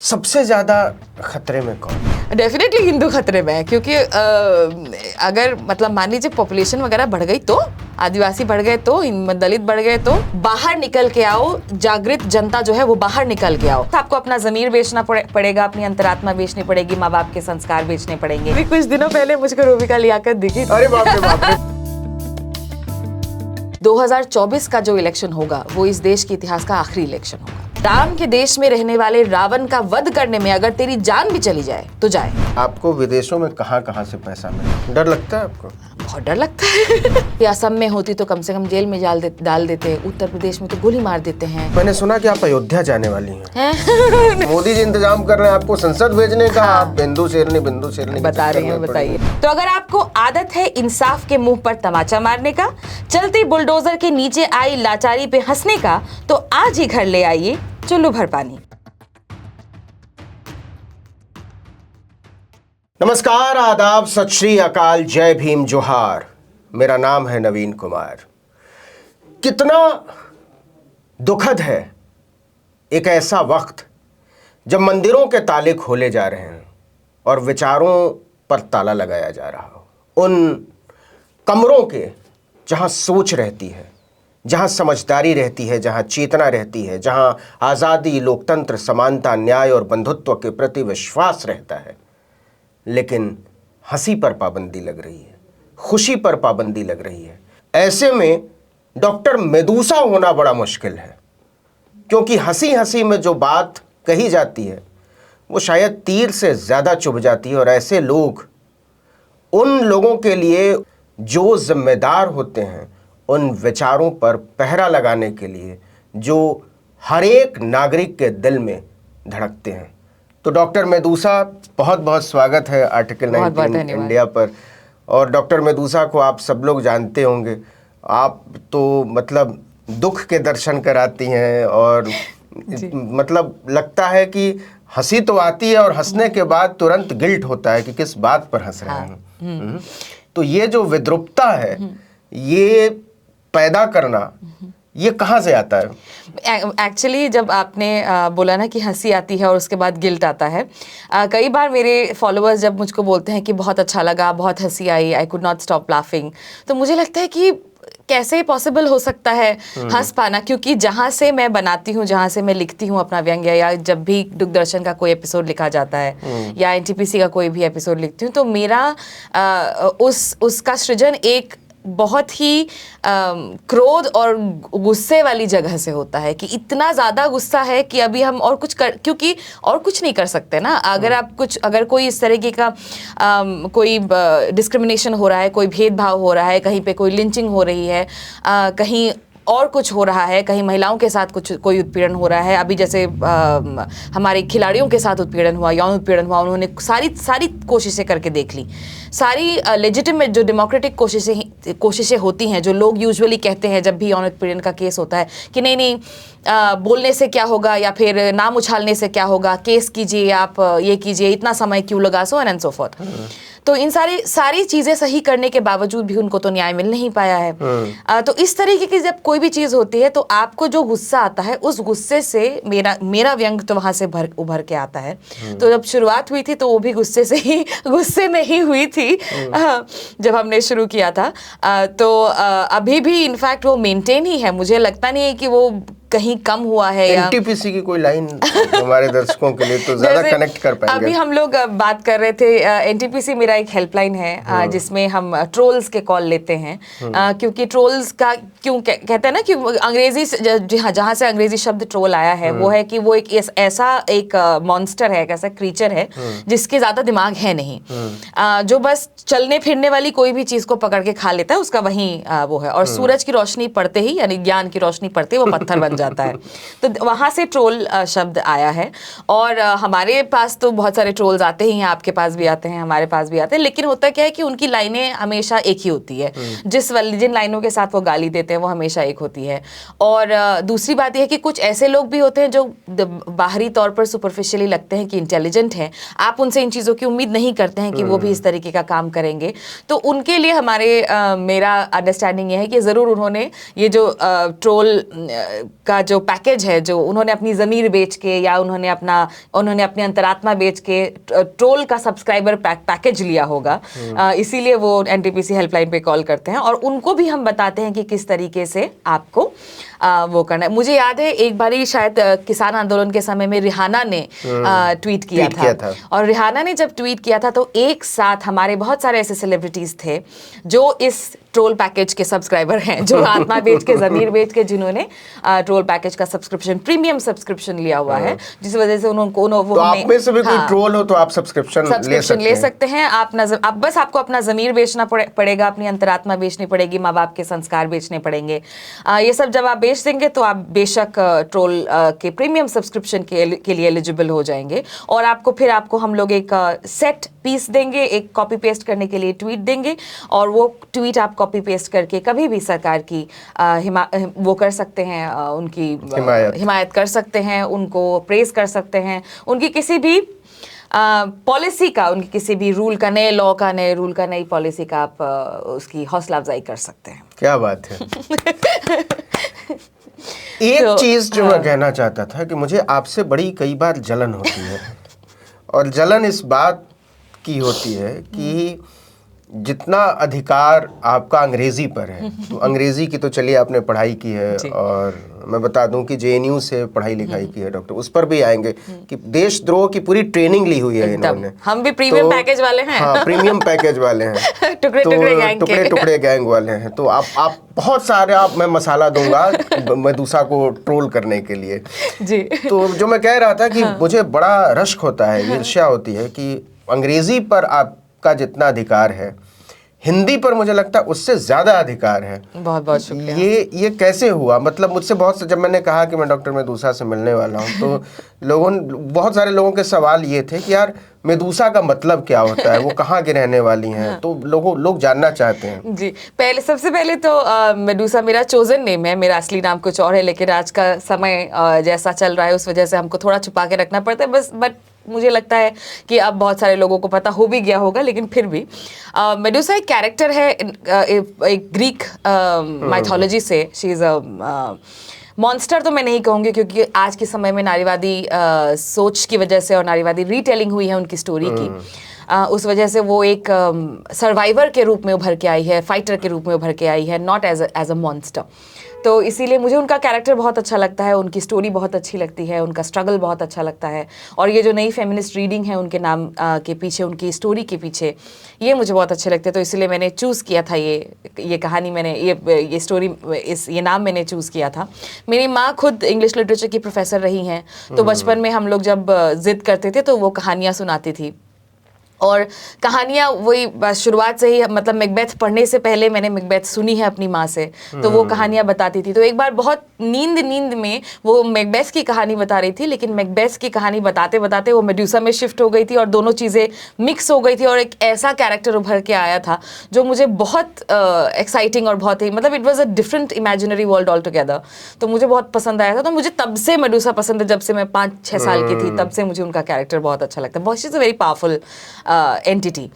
सबसे ज्यादा खतरे में कौन? डेफिनेटली हिंदू खतरे में है, क्योंकि अगर मतलब मान लीजिए पॉपुलेशन वगैरह बढ़ गई तो, आदिवासी बढ़ गए तो, दलित बढ़ गए तो, बाहर निकल के आओ, जागृत जनता जो है वो बाहर निकल के आओ। तो आपको अपना ज़मीर बेचना पड़ेगा, अपनी अंतरात्मा बेचनी पड़ेगी, माँ बाप के संस्कार बेचने पड़ेंगे। अभी कुछ दिनों पहले मुझको रूबिका लियाकत दिखी। अरे बाप रे बाप रे। 2024 का जो इलेक्शन होगा वो इस देश के इतिहास का आखिरी इलेक्शन होगा। राम के देश में रहने वाले रावण का वध करने में अगर तेरी जान भी चली जाए तो जाए। आपको विदेशों में कहाँ से पैसा मिले? डर लगता है आपको? बहुत डर लगता है। असम में होती तो कम से कम जेल में डाल देते, उत्तर प्रदेश में तो गोली मार देते हैं। मैंने सुना कि आप अयोध्या जाने वाली हैं। मोदी जी इंतजाम कर रहे हैं आपको संसद भेजने का। हाँ। आप बिंदु शेरनी बता रहे हैं, बताइए। तो अगर आपको आदत है इंसाफ के मुंह पर तमाचा मारने का, चलती बुलडोजर के नीचे आई लाचारी पे हंसने का, तो आज ही घर ले आइए चुल्लू भर पानी। नमस्कार, आदाब, सत श्री अकाल, जय भीम, जोहार। मेरा नाम है नवीन कुमार। कितना दुखद है एक ऐसा वक्त जब मंदिरों के ताले खोले जा रहे हैं और विचारों पर ताला लगाया जा रहा हो। उन कमरों के जहां सोच रहती है, जहां समझदारी रहती है, जहां चेतना रहती है, जहां आज़ादी, लोकतंत्र, समानता, न्याय और बंधुत्व के प्रति विश्वास रहता है, लेकिन हंसी पर पाबंदी लग रही है, खुशी पर पाबंदी लग रही है। ऐसे में डॉक्टर मेदुसा होना बड़ा मुश्किल है, क्योंकि हंसी हंसी में जो बात कही जाती है वो शायद तीर से ज़्यादा चुभ जाती है। और ऐसे लोग उन लोगों के लिए जो जिम्मेदार होते हैं उन विचारों पर पहरा लगाने के लिए, जो हर एक नागरिक के दिल में धड़कते हैं। तो डॉक्टर मेदुसा, बहुत बहुत स्वागत है आर्टिकल 19 इंडिया पर। और डॉक्टर मेदुसा को आप सब लोग जानते होंगे। आप तो मतलब दुख के दर्शन कराती हैं और मतलब लगता है कि हंसी तो आती है और हंसने के बाद तुरंत गिल्ट होता है कि किस बात पर हंस रहे हैं। तो ये जो विद्रूपता है, ये पैदा करना, ये कहाँ से आता है? एक्चुअली जब आपने बोला ना कि हंसी आती है और उसके बाद गिल्ट आता है, कई बार मेरे फॉलोअर्स जब मुझको बोलते हैं कि बहुत अच्छा लगा, बहुत हंसी आई, I could not stop laughing, तो मुझे लगता है कि कैसे पॉसिबल हो सकता है हंस पाना, क्योंकि जहाँ से मैं बनाती हूँ, जहाँ से मैं लिखती हूँ अपना व्यंग्य, या जब भी दूरदर्शन का कोई एपिसोड लिखा जाता है या एनटीपीसी का कोई भी एपिसोड लिखती हूँ, तो मेरा उसका सृजन एक बहुत ही क्रोध और गुस्से वाली जगह से होता है, कि इतना ज़्यादा गुस्सा है कि अभी हम और कुछ क्योंकि और कुछ नहीं कर सकते ना। अगर कोई इस तरीके का कोई डिस्क्रिमिनेशन हो रहा है, कोई भेदभाव हो रहा है, कहीं पे कोई लिंचिंग हो रही है, कहीं और कुछ हो रहा है, कहीं महिलाओं के साथ कोई उत्पीड़न हो रहा है, अभी जैसे हमारे खिलाड़ियों के साथ उत्पीड़न हुआ, यौन उत्पीड़न हुआ, उन्होंने सारी कोशिशें करके देख ली, सारी लेजिटिमेट जो डेमोक्रेटिक कोशिशें होती हैं, जो लोग यूजुअली कहते हैं जब भी यौन उत्पीड़न का केस होता है कि नहीं बोलने से क्या होगा या फिर नाम उछालने से क्या होगा, केस कीजिए, आप ये कीजिए, इतना समय क्यों लगा, सो एंड सो फोर्थ। तो इन सारी चीज़ें सही करने के बावजूद भी उनको तो न्याय मिल नहीं पाया है। तो इस तरीके की जब कोई भी चीज़ होती है तो आपको जो गुस्सा आता है, उस गुस्से से मेरा व्यंग तो वहाँ से उभर के आता है। तो जब शुरुआत हुई थी तो वो भी गुस्से में ही हुई थी जब हमने शुरू किया था। तो अभी भी इनफैक्ट वो मेंटेन ही है, मुझे लगता नहीं है कि वो कहीं कम हुआ है। एनटीपीसी की कोई लाइन हमारे दर्शकों के लिए तो ज्यादा कनेक्ट कर पाएंगे। अभी हम लोग बात कर रहे थे, एनटीपीसी मेरा एक हेल्पलाइन है जिसमें हम ट्रोल्स के कॉल लेते हैं, क्योंकि ट्रोल्स का क्यों कहते हैं ना कि अंग्रेजी जहाँ से अंग्रेजी शब्द ट्रोल आया है वो है कि वो एक ऐसा एक मॉन्स्टर है, एक ऐसा क्रीचर है जिसके ज्यादा दिमाग है नहीं, जो बस चलने फिरने वाली कोई भी चीज को पकड़ के खा लेता है, उसका वही वो है। और सूरज की रोशनी पड़ते ही, यानी ज्ञान की रोशनी पड़ते ही वो पत्थर बन जाता है। तो वहां से ट्रोल शब्द आया है। और हमारे पास तो बहुत सारे ट्रोल्स आते ही हैं, आपके पास भी आते हैं, हमारे पास भी आते हैं, लेकिन होता क्या है कि उनकी लाइनें हमेशा एक ही होती है, जिन लाइनों के साथ वो गाली देते हैं वो हमेशा एक होती है। और दूसरी बात यह है कि कुछ ऐसे लोग भी होते हैं जो बाहरी तौर पर सुपरफिशियली लगते हैं कि इंटेलिजेंट हैं, आप उनसे इन चीज़ों की उम्मीद नहीं करते हैं कि वो भी इस तरीके का काम करेंगे। तो उनके लिए मेरा अंडरस्टैंडिंग ये है कि ज़रूर उन्होंने ये जो ट्रोल का जो पैकेज है, जो उन्होंने अपनी ज़मीर बेच के या उन्होंने अपनी अंतरात्मा बेच के ट्रोल का सब्सक्राइबर पैकेज लिया होगा, इसीलिए वो एनटीपीसी हेल्पलाइन पे कॉल करते हैं और उनको भी हम बताते हैं कि किस तरीके से आपको वो करना है। मुझे याद है एक बारी शायद किसान आंदोलन के समय में रिहाना ने ट्वीट किया था और रिहाना ने जब ट्वीट किया था तो एक साथ हमारे बहुत सारे ऐसे सेलिब्रिटीज थे जो इस ट्रोल पैकेज के सब्सक्राइबर हैं, जो आत्मा बेच के ज़मीर बेच के जिन्होंने ट्रोल पैकेज का सब्सक्रिप्शन, प्रीमियम सब्सक्रिप्शन लिया हुआ है, जिस वजह से उनको तो आप में से भी कोई ट्रोल हो तो आप सब्सक्रिप्शन ले सकते हैं। आप बस आपको अपना ज़मीर बेचना पड़ेगा, अपनी अंतरात्मा बेचनी पड़ेगी, माँ बाप के संस्कार बेचने पड़ेंगे। ये सब जब आप बेच देंगे तो आप बेशक ट्रोल के प्रीमियम सब्सक्रिप्शन के लिए एलिजिबल हो जाएंगे और आपको हम लोग एक सेट पीस देंगे, एक कॉपी पेस्ट करने के लिए ट्वीट देंगे और वो ट्वीट आप कॉपी पेस्ट करके कभी भी सरकार की वो कर सकते हैं, उनकी हिमायत कर सकते हैं, उनको प्रेज कर सकते हैं, उनकी किसी भी पॉलिसी का, उनकी किसी भी रूल का, नए लॉ का, नए रूल का, नई पॉलिसी का आप उसकी हौसला अफजाई कर सकते हैं। क्या बात है। एक चीज जो मैं कहना चाहता था कि मुझे आपसे बड़ी कई बार जलन होती है और जलन इस बात की होती है कि जितना अधिकार आपका अंग्रेजी पर है, तो अंग्रेजी की तो चलिए आपने पढ़ाई की है और मैं बता दूं कि जेएनयू से पढ़ाई लिखाई की है डॉक्टर, उस पर भी आएंगे कि देशद्रोह की पूरी ट्रेनिंग ली हुई है इन्होंने। हम भी प्रीमियम पैकेज वाले हैं। हाँ, प्रीमियम पैकेज वाले हैं। टुकड़े गैंग वाले हैं। तो आप बहुत सारे मैं मसाला दूंगा मेदुसा को ट्रोल करने के लिए जी। तो जो मैं कह रहा था कि मुझे बड़ा रश्क होता है, ईर्ष्या होती है कि अंग्रेजी पर आपका जितना अधिकार है, हिंदी पर मुझे लगता है उससे ज्यादा अधिकार है। बहुत बहुत शुक्रिया। ये कैसे हुआ? मतलब मुझसे बहुत से, जब मैंने कहा कि मैं डॉक्टर मेदुसा से मिलने वाला हूँ तो बहुत सारे लोगों के सवाल ये थे कि यार मेदुसा का मतलब क्या होता है, वो कहाँ की रहने वाली हैं, तो लोग जानना चाहते हैं। जी, सबसे पहले तो मेदुसा मेरा चोजन नेम है, मेरा असली नाम कुछ और है, लेकिन आज का समय जैसा चल रहा है उस वजह से हमको थोड़ा छुपा के रखना पड़ता है बट मुझे लगता है कि अब बहुत सारे लोगों को पता हो भी गया होगा, लेकिन फिर भी मेदुसा एक कैरेक्टर है एक ग्रीक माइथोलॉजी से। शी इज़ अ मॉन्स्टर तो मैं नहीं कहूँगी, क्योंकि आज के समय में नारीवादी सोच की वजह से और नारीवादी रीटेलिंग हुई है उनकी स्टोरी की, उस वजह से वो एक सर्वाइवर के रूप में उभर के आई है, फाइटर के रूप में उभर के आई है, नॉट एज अ मॉन्स्टर। तो इसीलिए मुझे उनका कैरेक्टर बहुत अच्छा लगता है, उनकी स्टोरी बहुत अच्छी लगती है, उनका स्ट्रगल बहुत अच्छा लगता है और ये जो नई फेमिनिस्ट रीडिंग है उनके नाम के पीछे, उनकी स्टोरी के पीछे, ये मुझे बहुत अच्छे लगते हैं। तो इसलिए मैंने चूज़ किया था ये कहानी, मैंने ये स्टोरी, ये नाम मैंने चूज़ किया था। मेरी माँ खुद इंग्लिश लिटरेचर की प्रोफेसर रही हैं, तो बचपन में हम लोग जब ज़िद करते थे तो वो कहानियाँ सुनाती थी और कहानियाँ वही शुरुआत से ही, मतलब मैकबेथ पढ़ने से पहले मैंने मैकबेथ सुनी है अपनी माँ से, तो वो कहानियाँ बताती थी। तो एक बार बहुत नींद में वो मैकबेथ की कहानी बता रही थी, लेकिन मैकबेथ की कहानी बताते बताते वो मेडुसा में शिफ्ट हो गई थी और दोनों चीज़ें मिक्स हो गई थी और एक ऐसा कैरेक्टर उभर के आया था जो मुझे बहुत एक्साइटिंग और बहुत ही, मतलब it was a different imaginary world all together. तो मुझे बहुत पसंद आया था। तो मुझे तब से मेडुसा पसंद है, जब से मैं 5-6 साल की थी, तब से मुझे उनका कैरेक्टर बहुत अच्छा लगता है। बहुत she is a very powerful entity.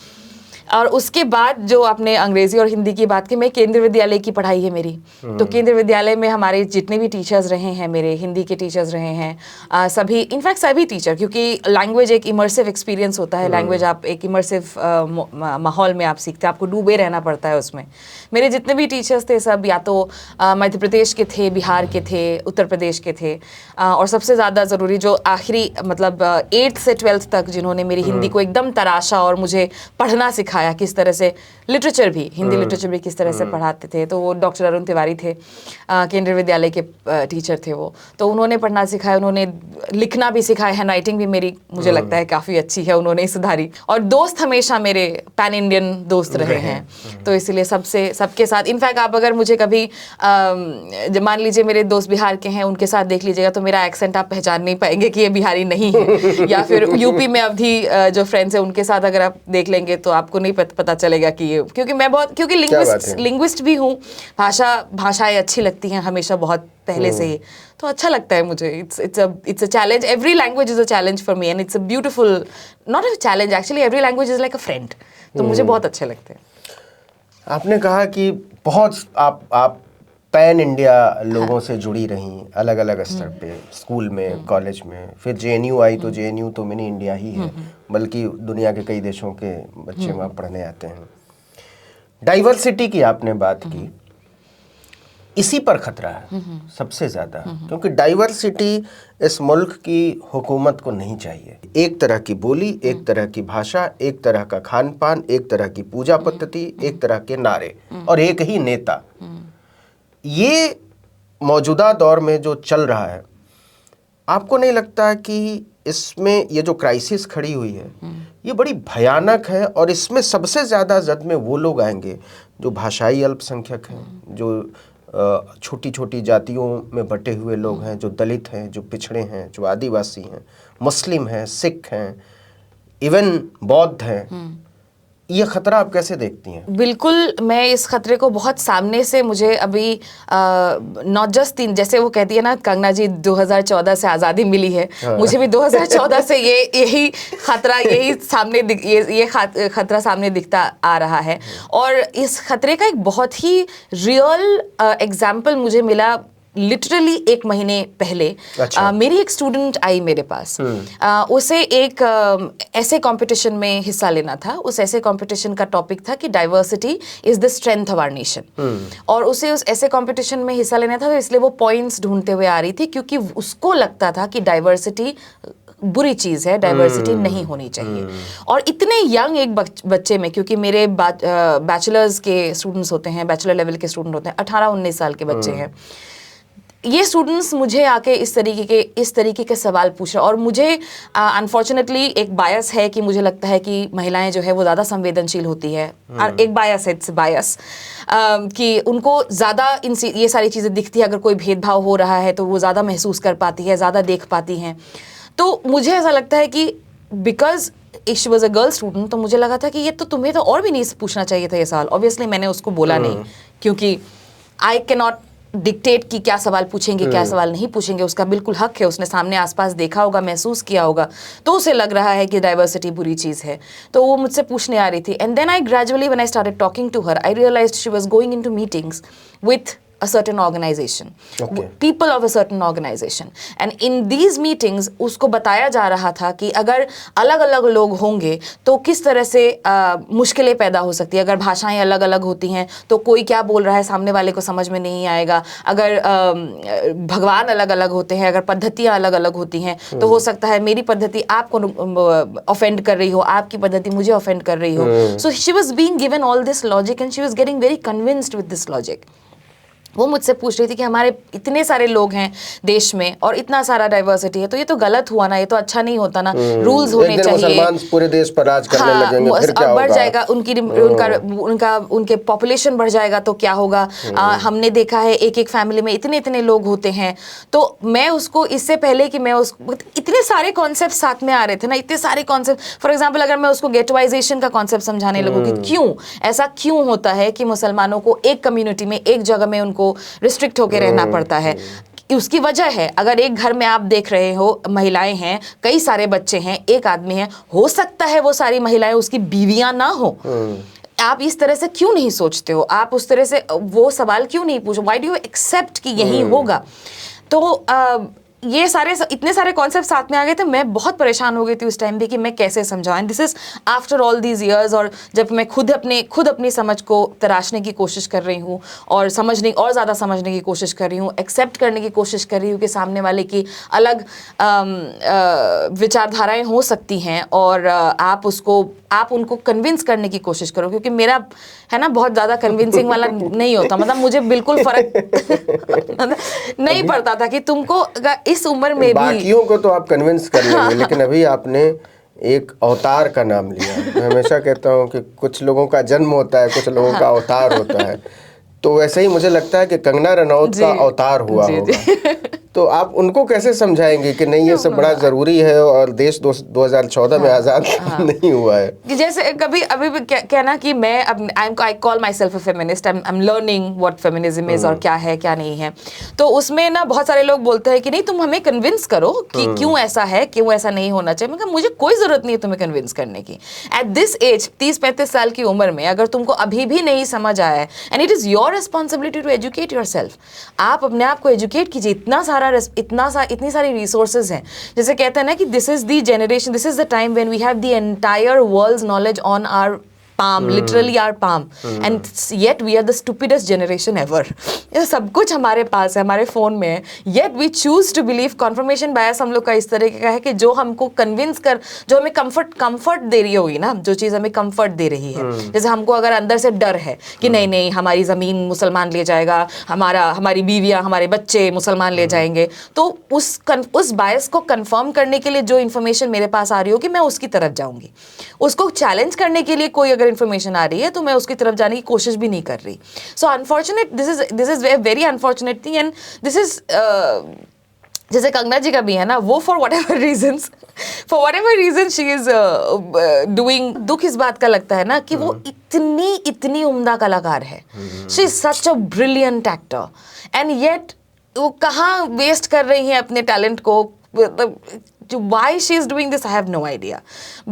और उसके बाद जो आपने अंग्रेजी और हिंदी की बात की, मैं केंद्रीय विद्यालय की पढ़ाई है मेरी, तो केंद्रीय विद्यालय में हमारे जितने भी टीचर्स रहे हैं, मेरे हिंदी के टीचर्स रहे हैं, सभी, इनफैक्ट सभी टीचर, क्योंकि लैंग्वेज एक इमर्सिव एक्सपीरियंस होता है, लैंग्वेज आप एक इमर्सिव माहौल में आप सीखते हैं, आपको डूबे रहना पड़ता है उसमें। मेरे जितने भी टीचर्स थे सब या तो मध्य प्रदेश के थे, बिहार के थे, उत्तर प्रदेश के थे, और सबसे ज़्यादा ज़रूरी जो आखिरी, मतलब 8th से 12th तक जिन्होंने मेरी हिंदी को एकदम तराशा और मुझे पढ़ना सिखाया, किस तरह से लिटरेचर भी, हिंदी लिटरेचर भी किस तरह से पढ़ाते थे, तो वो डॉक्टर अरुण तिवारी थे, केंद्रीय विद्यालय के टीचर थे वो। तो उन्होंने पढ़ना सिखाया, उन्होंने लिखना भी सिखाया, हैंड राइटिंग भी मेरी मुझे लगता है काफ़ी अच्छी है, उन्होंने सुधारी। और दोस्त हमेशा मेरे पैन इंडियन दोस्त रहे हैं, तो इसलिए सबके साथ, इनफैक्ट आप अगर मुझे कभी मान लीजिए मेरे दोस्त बिहार के हैं, उनके साथ देख लीजिएगा तो मेरा एक्सेंट आप पहचान नहीं पाएंगे कि ये बिहारी नहीं है। या फिर यूपी में अवधी जो फ्रेंड्स हैं उनके साथ अगर आप देख लेंगे तो आपको नहीं पता चलेगा कि ये, क्योंकि लिंग्विस्ट भी हूँ, भाषाएं अच्छी लगती हैं हमेशा बहुत पहले से ही, तो अच्छा लगता है मुझे। It's a challenge, every language is a challenge for me and it's a beautiful, not a challenge actually, every language is like a friend, तो मुझे बहुत अच्छे लगते हैं। आपने कहा कि बहुत आप पैन इंडिया लोगों से जुड़ी रहीं अलग अलग स्तर पे, स्कूल में, कॉलेज में, फिर जेएनयू आई तो जेएनयू तो मिनी इंडिया ही है, बल्कि दुनिया के कई देशों के बच्चे वहाँ पढ़ने आते हैं। डाइवर्सिटी की आपने बात की, इसी पर खतरा है सबसे ज़्यादा, क्योंकि डाइवर्सिटी इस मुल्क की हुकूमत को नहीं चाहिए। एक तरह की बोली, एक तरह की भाषा, एक तरह का खान पान, एक तरह की पूजा पद्धति, एक तरह के नारे और एक ही नेता। ये मौजूदा दौर में जो चल रहा है, आपको नहीं लगता कि इसमें ये जो क्राइसिस खड़ी हुई है ये बड़ी भयानक है, और इसमें सबसे ज़्यादा जद में वो लोग आएंगे जो भाषाई अल्पसंख्यक हैं, जो छोटी छोटी जातियों में बटे हुए लोग हैं, जो दलित हैं, जो पिछड़े हैं, जो आदिवासी हैं, मुस्लिम हैं, सिख हैं, इवन बौद्ध हैं। ये खतरा आप कैसे देखती हैं? बिल्कुल, मैं इस खतरे को बहुत सामने से, मुझे अभी नॉट जस्ट जैसे वो कहती है ना कंगना जी 2014 से आज़ादी मिली है, मुझे भी 2014 से यही खतरा, यही सामने ये खतरा सामने दिखता आ रहा है। और इस खतरे का एक बहुत ही रियल एग्जाम्पल मुझे मिला लिटरली 1 महीने पहले। अच्छा। मेरी एक स्टूडेंट आई मेरे पास, उसे एक ऐसे कंपटीशन में हिस्सा लेना था। उस ऐसे कंपटीशन का टॉपिक था कि diversity is the strength of our nation, और उसे उस ऐसे कंपटीशन में हिस्सा लेना था, तो इसलिए वो पॉइंट्स ढूंढते हुए आ रही थी, क्योंकि उसको लगता था कि डाइवर्सिटी बुरी चीज़ है, डाइवर्सिटी नहीं होनी चाहिए। और इतने यंग एक बच्चे में, क्योंकि मेरे बैचलर्स के स्टूडेंट्स होते हैं, बैचलर लेवल के स्टूडेंट होते हैं, 18-19 साल के बच्चे हैं, ये स्टूडेंट्स मुझे आके इस तरीके के सवाल पूछ रहे हैं। और मुझे अनफॉर्चुनेटली एक बायस है कि मुझे लगता है कि महिलाएं जो है वो ज़्यादा संवेदनशील होती है। एक बायस है, इट्स बायस, कि उनको ज़्यादा ये सारी चीज़ें दिखती है। अगर कोई भेदभाव हो रहा है तो वो ज़्यादा महसूस कर पाती है, ज़्यादा देख पाती हैं। तो मुझे ऐसा लगता है कि because she was a girl student, तो मुझे लगा था कि ये तो तुम्हें तो और भी नहीं पूछना चाहिए था ये सवाल। ऑब्वियसली मैंने उसको बोला नहीं, क्योंकि आई कैन नॉट डिक्टेट कि क्या सवाल पूछेंगे, क्या सवाल नहीं पूछेंगे, उसका बिल्कुल हक है। उसने सामने आसपास देखा होगा, महसूस किया होगा, तो उसे लग रहा है कि डाइवर्सिटी बुरी चीज़ है, तो वो मुझसे पूछने आ रही थी। And then I gradually when I started talking to her, I realized she was going into meetings with a certain organization, people of a certain organization, and in these meetings उसको बताया जा रहा था कि अगर अलग अलग लोग होंगे तो किस तरह से मुश्किलें पैदा हो सकती है। अगर भाषाएं अलग अलग होती हैं तो कोई क्या बोल रहा है सामने वाले को समझ में नहीं आएगा। अगर भगवान अलग अलग होते हैं, अगर पद्धतियाँ अलग अलग होती हैं, तो हो सकता है मेरी पद्धति आपको ऑफेंड कर रही हो, आपकी पद्धति मुझे ऑफेंड कर रही हो। So she was being given all this logic and she was getting very convinced with this logic. वो मुझसे पूछ रही थी कि हमारे इतने सारे लोग हैं देश में और इतना सारा डाइवर्सिटी है, तो ये तो गलत हुआ ना, ये तो अच्छा नहीं होता ना, रूल्स होने चाहिए। मुसलमान पूरे देश पर राज करने लगेंगे, फिर क्या बढ़ होगा? जाएगा उनके पॉपुलेशन बढ़ जाएगा तो क्या होगा। हमने देखा है एक एक फैमिली में इतने इतने लोग होते हैं। तो मैं उसको, इससे पहले कि मैं उसको, इतने सारे कॉन्सेप्ट साथ में आ रहे थे ना, इतने सारे कॉन्सेप्ट। फॉर एग्जाम्पल अगर मैं उसको गेटवाइजेशन का कॉन्सेप्ट समझाने लगूँ कि क्यों ऐसा क्यों होता है कि मुसलमानों को एक कम्युनिटी में, एक जगह में उनको रिस्ट्रिक्ट होकर रहना पड़ता है, उसकी वजह है, अगर एक घर में आप देख रहे हो महिलाएं हैं, कई सारे बच्चे हैं, एक आदमी है, हो सकता है वो सारी महिलाएं उसकी बीवियां ना हो। आप इस तरह से क्यों नहीं सोचते हो? आप उस तरह से वो सवाल क्यों नहीं पूछो? व्हाई डू यू एक्सेप्ट कि यही होगा? तो ये इतने सारे कॉन्सेप्ट साथ में आ गए थे। मैं बहुत परेशान हो गई थी उस टाइम पे कि मैं कैसे समझाऊं। This is after all these years, और जब मैं खुद अपनी समझ को तराशने की कोशिश कर रही हूँ और ज़्यादा समझने की कोशिश कर रही हूँ, एक्सेप्ट करने की कोशिश कर रही हूँ कि सामने वाले की अलग विचारधाराएं हो सकती हैं, और आप उनको कन्विंस करने की कोशिश करो, क्योंकि मेरा है ना बहुत ज़्यादा कन्विंसिंग वाला नहीं होता। मतलब मुझे बिल्कुल फर्क नहीं पड़ता था कि तुमको इस उम्र में भी। बाकियों को तो आप कन्विंस कर लेंगे, लेकिन अभी आपने एक अवतार का नाम लिया। मैं हमेशा कहता हूँ कि कुछ लोगों का जन्म होता है, कुछ लोगों का अवतार होता है। तो वैसे ही मुझे लगता है कि कंगना रनौत का अवतार हुआ होगा। तो आप उनको कैसे समझाएंगे कि नहीं ये सब बड़ा जरूरी है और देश 2014 में आजाद नहीं हुआ है? कि जैसे कभी अभी भी कहना कि मैं I call my self a feminist, I am learning what feminism is और क्या है क्या नहीं है। तो उसमें ना बहुत सारे लोग बोलते हैं कि नहीं तुम हमें कन्विंस करो कि क्यों ऐसा है, क्यों ऐसा नहीं होना चाहिए। मैं कहा मुझे कोई जरूरत नहीं है तुम्हें कन्विंस करने की। एट दिस एज 30-35 साल की उम्र में अगर तुमको अभी भी नहीं समझ आया है, and it is your responsibility to educate your self. आप अपने आप को एजुकेट कीजिए। इतनी सारी रिसोर्सेज हैं। जैसे कहते हैं ना कि this is the generation, this is the time when we have the entire world's knowledge on our palm, literally our palm, and yet we are the stupidest generation ever. ये सब कुछ हमारे पास है, हमारे फोन में है, yet we choose to believe। confirmation bias हम लोग का इस तरह का है कि जो हमको कन्विंस कर, जो हमें कंफर्ट दे रही होगी ना, जो चीज़ हमें कंफर्ट दे रही है, जैसे हमको अगर अंदर से डर है कि नहीं हमारी ज़मीन मुसलमान ले जाएगा, हमारी बीवियाँ हमारे बच्चे मुसलमान ले जाएंगे, तो उस बायस को कंफर्म करने के लिए जो इन्फॉर्मेशन मेरे पास आ रही होगी मैं उसकी तरफ जाऊंगी। उसको चैलेंज करने के लिए कोई अगर इन्फॉर्मेशन आ रही है तो मैं उसकी तरफ जाने की कोशिश भी नहीं कर रही। So unfortunate, this is very unfortunate thing, and this is जैसे कंगना जी का भी है ना, वो for whatever reason she is doing. दुख इस बात का लगता है ना कि वो इतनी उम्दा कलाकार है, she is such a brilliant actor, and yet वो कहाँ वेस्ट कर रही हैं अपने टैलेंट को। Why she is doing this I have no idea,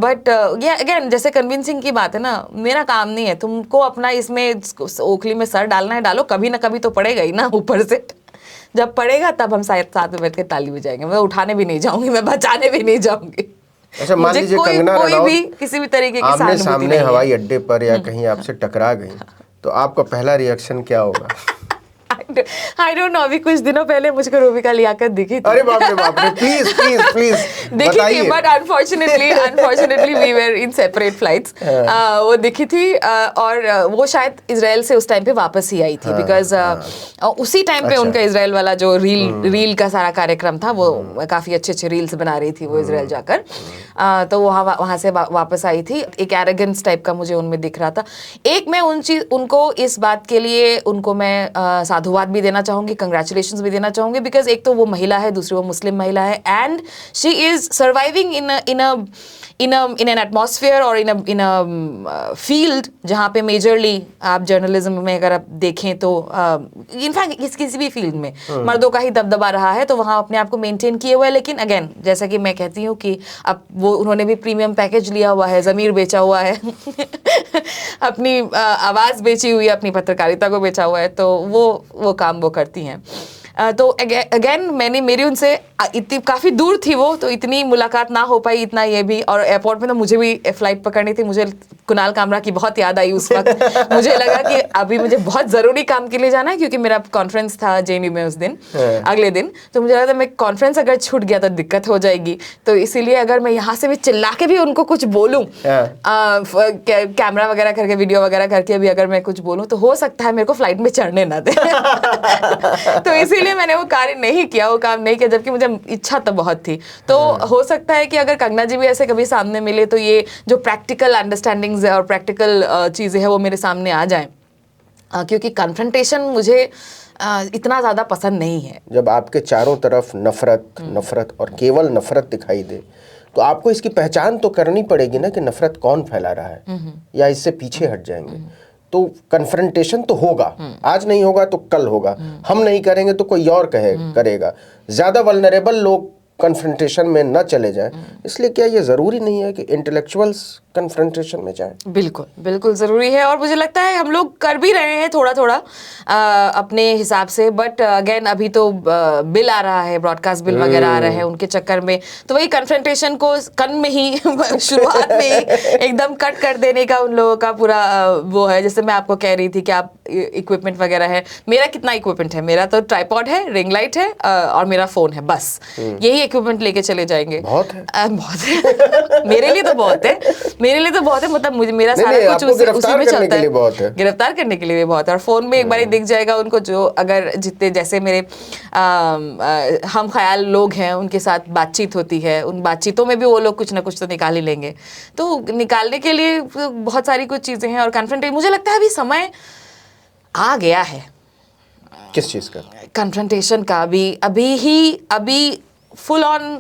but yeah again जैसे कन्विंसिंग की बात है ना, मेरा काम नहीं है। तुमको अपना इसमें ओखली में सर डालना है, डालो, कभी ना कभी तो पड़ेगा ही ना ऊपर से। जब पड़ेगा तब हम शायद साथ में बैठ के ताली बजाएंगे। मैं उठाने भी नहीं जाऊंगी, मैं बचाने भी नहीं जाऊंगी। अच्छा, मान लीजिए कंगना कोई भी किसी भी तरीके की आमने सामने हवाई अड्डे पर या कहीं आपसे टकरा गई, तो आपका पहला रिएक्शन क्या होगा? I don't know, अभी कुछ दिनों पहले मुझको रूबिका लियाकत दिखी थी। अरे बाप रे, प्लीज दिखी थी, but unfortunately we were in separate flights. वो दिखी थी और वो शायद इजराइल से उस टाइम पे वापस ही आई थी, बिकॉज उसी टाइम पे उनका इजराइल वाला जो रील का सारा कार्यक्रम था, वो काफी अच्छे रील्स बना रही थी वो इजराइल जाकर। तो वहाँ से वापस आई थी। एक एरोगेंस टाइप का मुझे उनमें दिख रहा था। एक मैं उनको इस बात के लिए उनको मैं साधुवाद भी देना चाहूंगी, कंग्रेचुलेशंस भी देना चाहूंगी, बिकॉज एक तो वो महिला है, दूसरी वो मुस्लिम महिला है, and she is surviving in an atmosphere और इन अ फील्ड जहाँ पे मेजरली आप जर्नलिज्म में अगर आप देखें तो इनफैक्ट किसी भी फील्ड में मर्दों का ही दबदबा रहा है, तो वहाँ अपने आप को मेंटेन किए हुआ है। लेकिन अगेन जैसा कि मैं कहती हूँ कि अब वो उन्होंने भी प्रीमियम पैकेज लिया हुआ है, ज़मीर बेचा हुआ है अपनी आवाज़ बेची हुई है, अपनी पत्रकारिता को बेचा हुआ है, तो वो काम वो करती हैं। तो अगेन मेरी उनसे इतनी काफ़ी दूर थी वो, तो इतनी मुलाकात ना हो पाई, इतना ये भी। और एयरपोर्ट में तो मुझे भी फ्लाइट पकड़नी थी, मुझे कुणाल कामरा की बहुत याद आई उस वक्त। मुझे लगा कि अभी मुझे बहुत ज़रूरी काम के लिए जाना है, क्योंकि मेरा कॉन्फ्रेंस था जेएनयू में उस दिन, अगले दिन। तो मुझे लगा था मैं कॉन्फ्रेंस अगर छूट गया तो दिक्कत हो जाएगी, तो इसीलिए अगर मैं यहाँ से भी चिल्ला के भी उनको कुछ बोलूँ, कैमरा वगैरह करके, वीडियो वगैरह करके भी अगर मैं कुछ बोलूँ, तो हो सकता है मेरे को फ्लाइट में चढ़ने ना दे। तो इसीलिए मैंने वो कार्य नहीं किया, वो काम नहीं किया, जबकि मुझे इच्छा तो बहुत थी। तो हो सकता है कि अगर कंगना जी भी ऐसे कभी सामने मिले, तो ये जो प्रैक्टिकल अंडरस्टैंडिंग्स और प्रैक्टिकल चीज़ें हैं वो मेरे सामने आ जाएं, क्योंकि कन्फ्रंटेशन मुझे इतना ज़्यादा पसंद नहीं है। जब आपके चारों तरफ नफरत और केवल नफरत दिखाई दे, तो आपको इसकी पहचान तो करनी पड़ेगी ना कि नफरत कौन फैला रहा है, या इससे पीछे हट जाएंगे। तो कन्फ्रंटेशन तो होगा, आज नहीं होगा तो कल होगा, हम नहीं करेंगे तो कोई और करेगा। ज़्यादा वल्नरेबल लोग कन्फ्रंटेशन में न चले जाएं, इसलिए क्या ये ज़रूरी नहीं है कि इंटेलेक्चुअल्स कन्फ्रंटेशन में जाएं? बिल्कुल ज़रूरी है, और मुझे लगता है हम लोग कर भी रहे हैं थोड़ा अपने हिसाब से। बट अगेन अभी तो बिल आ रहा है, ब्रॉडकास्ट बिल वगैरह आ रहे हैं, उनके चक्कर में तो वही कन्फ्रंटेशन को कन में ही शुरुआत में ही एकदम कट कर देने का उन लोगों का पूरा वो है। जैसे मैं आपको कह रही थी कि आप इक्विपमेंट वगैरह है, मेरा कितना इक्विपमेंट है? मेरा तो ट्राइपॉड है, रिंग लाइट है और मेरा फ़ोन है, बस यही इक्विपमेंट लेके चले जाएंगे। बहुत है मेरे लिए तो बहुत है, मतलब मुझे मेरा सारा कुछ उसी में चलता है। गिरफ्तार करने के लिए भी बहुत है, और फोन में एक बार दिख जाएगा उनको, जो अगर जितने जैसे मेरे हम ख्याल लोग हैं उनके साथ बातचीत होती है, उन बातचीतों में भी वो लोग कुछ ना कुछ तो निकाल ही लेंगे। तो निकालने के लिए बहुत सारी कुछ चीज़ें हैं, और कन्फ्रंटेशन मुझे लगता है अभी समय आ गया है। किस चीज़ का? कन्फ्रंटेशन का अभी फुल ऑन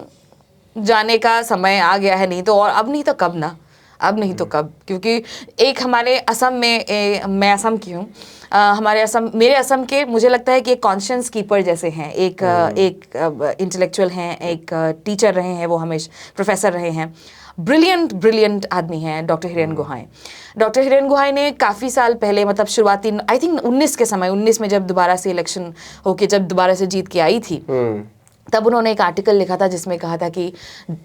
जाने का समय आ गया है, नहीं तो और अब नहीं तो कब ना, अब नहीं तो कब, क्योंकि एक हमारे असम में मैं असम की हूँ, हमारे असम, मेरे असम के मुझे लगता है कि एक कॉन्शियंस कीपर जैसे हैं, एक इंटेलेक्चुअल हैं, एक टीचर रहे हैं, वो हमेशा प्रोफेसर रहे हैं, ब्रिलियंट आदमी हैं, डॉक्टर हिरेन गुहाई। डॉक्टर हिरेन गुहाई ने काफ़ी साल पहले, मतलब शुरुआती आई थिंक 19 के समय, 19 में जब दोबारा से इलेक्शन होके जब दोबारा से जीत के आई थी, तब उन्होंने एक आर्टिकल लिखा था जिसमें कहा था कि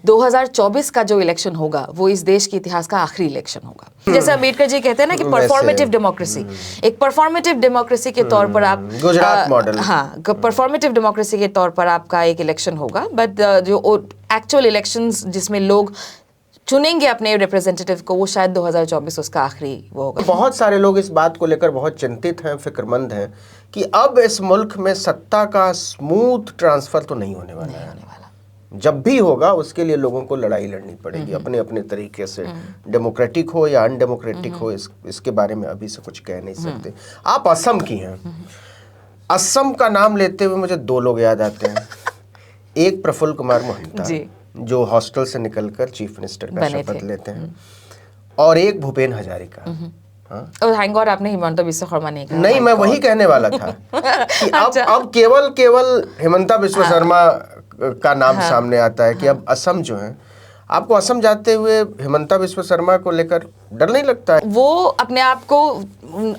2024 का जो इलेक्शन होगा वो इस देश के इतिहास का आखिरी इलेक्शन होगा। जैसे अम्बेडकर जी कहते हैं ना कि परफॉर्मेटिव डेमोक्रेसी, एक परफॉर्मेटिव डेमोक्रेसी के तौर पर आप गुजरात मॉडल, हाँ, परफॉर्मेटिव डेमोक्रेसी के तौर पर आपका एक इलेक्शन होगा, बट जो एक्चुअल इलेक्शंस जिसमें लोग चुनेंगे अपने रिप्रेजेंटेटिव को, वो शायद 2024 उसका आखिरी वो होगा। बहुत सारे लोग इस बात को लेकर बहुत चिंतित हैं, फिक्रमंद हैं कि अब इस मुल्क में सत्ता का स्मूथ ट्रांसफर तो नहीं होने वाला है। जब भी होगा उसके लिए लोगों को लड़ाई लड़नी पड़ेगी अपने अपने तरीके से, डेमोक्रेटिक हो या अनडेमोक्रेटिक हो, इसके बारे में अभी से कुछ कह नहीं सकते। आप असम की हैं, असम का नाम लेते हुए मुझे दो लोग याद आते हैं। एक प्रफुल्ल कुमार मोहंता जो हॉस्टल से निकलकर चीफ मिनिस्टर का शपथ लेते हैं, और एक भूपेन हजारिका। और थैंक गॉड आपने हिमंता बिस्वा शर्मा नहीं कहा। नहीं, मैं वही कहने वाला था कि अब केवल हिमंता बिस्वा शर्मा का नाम सामने आता है कि अब असम जो है, आपको असम जाते हुए हिमंता बिस्वा शर्मा को लेकर डर नहीं लगता है? वो अपने आप को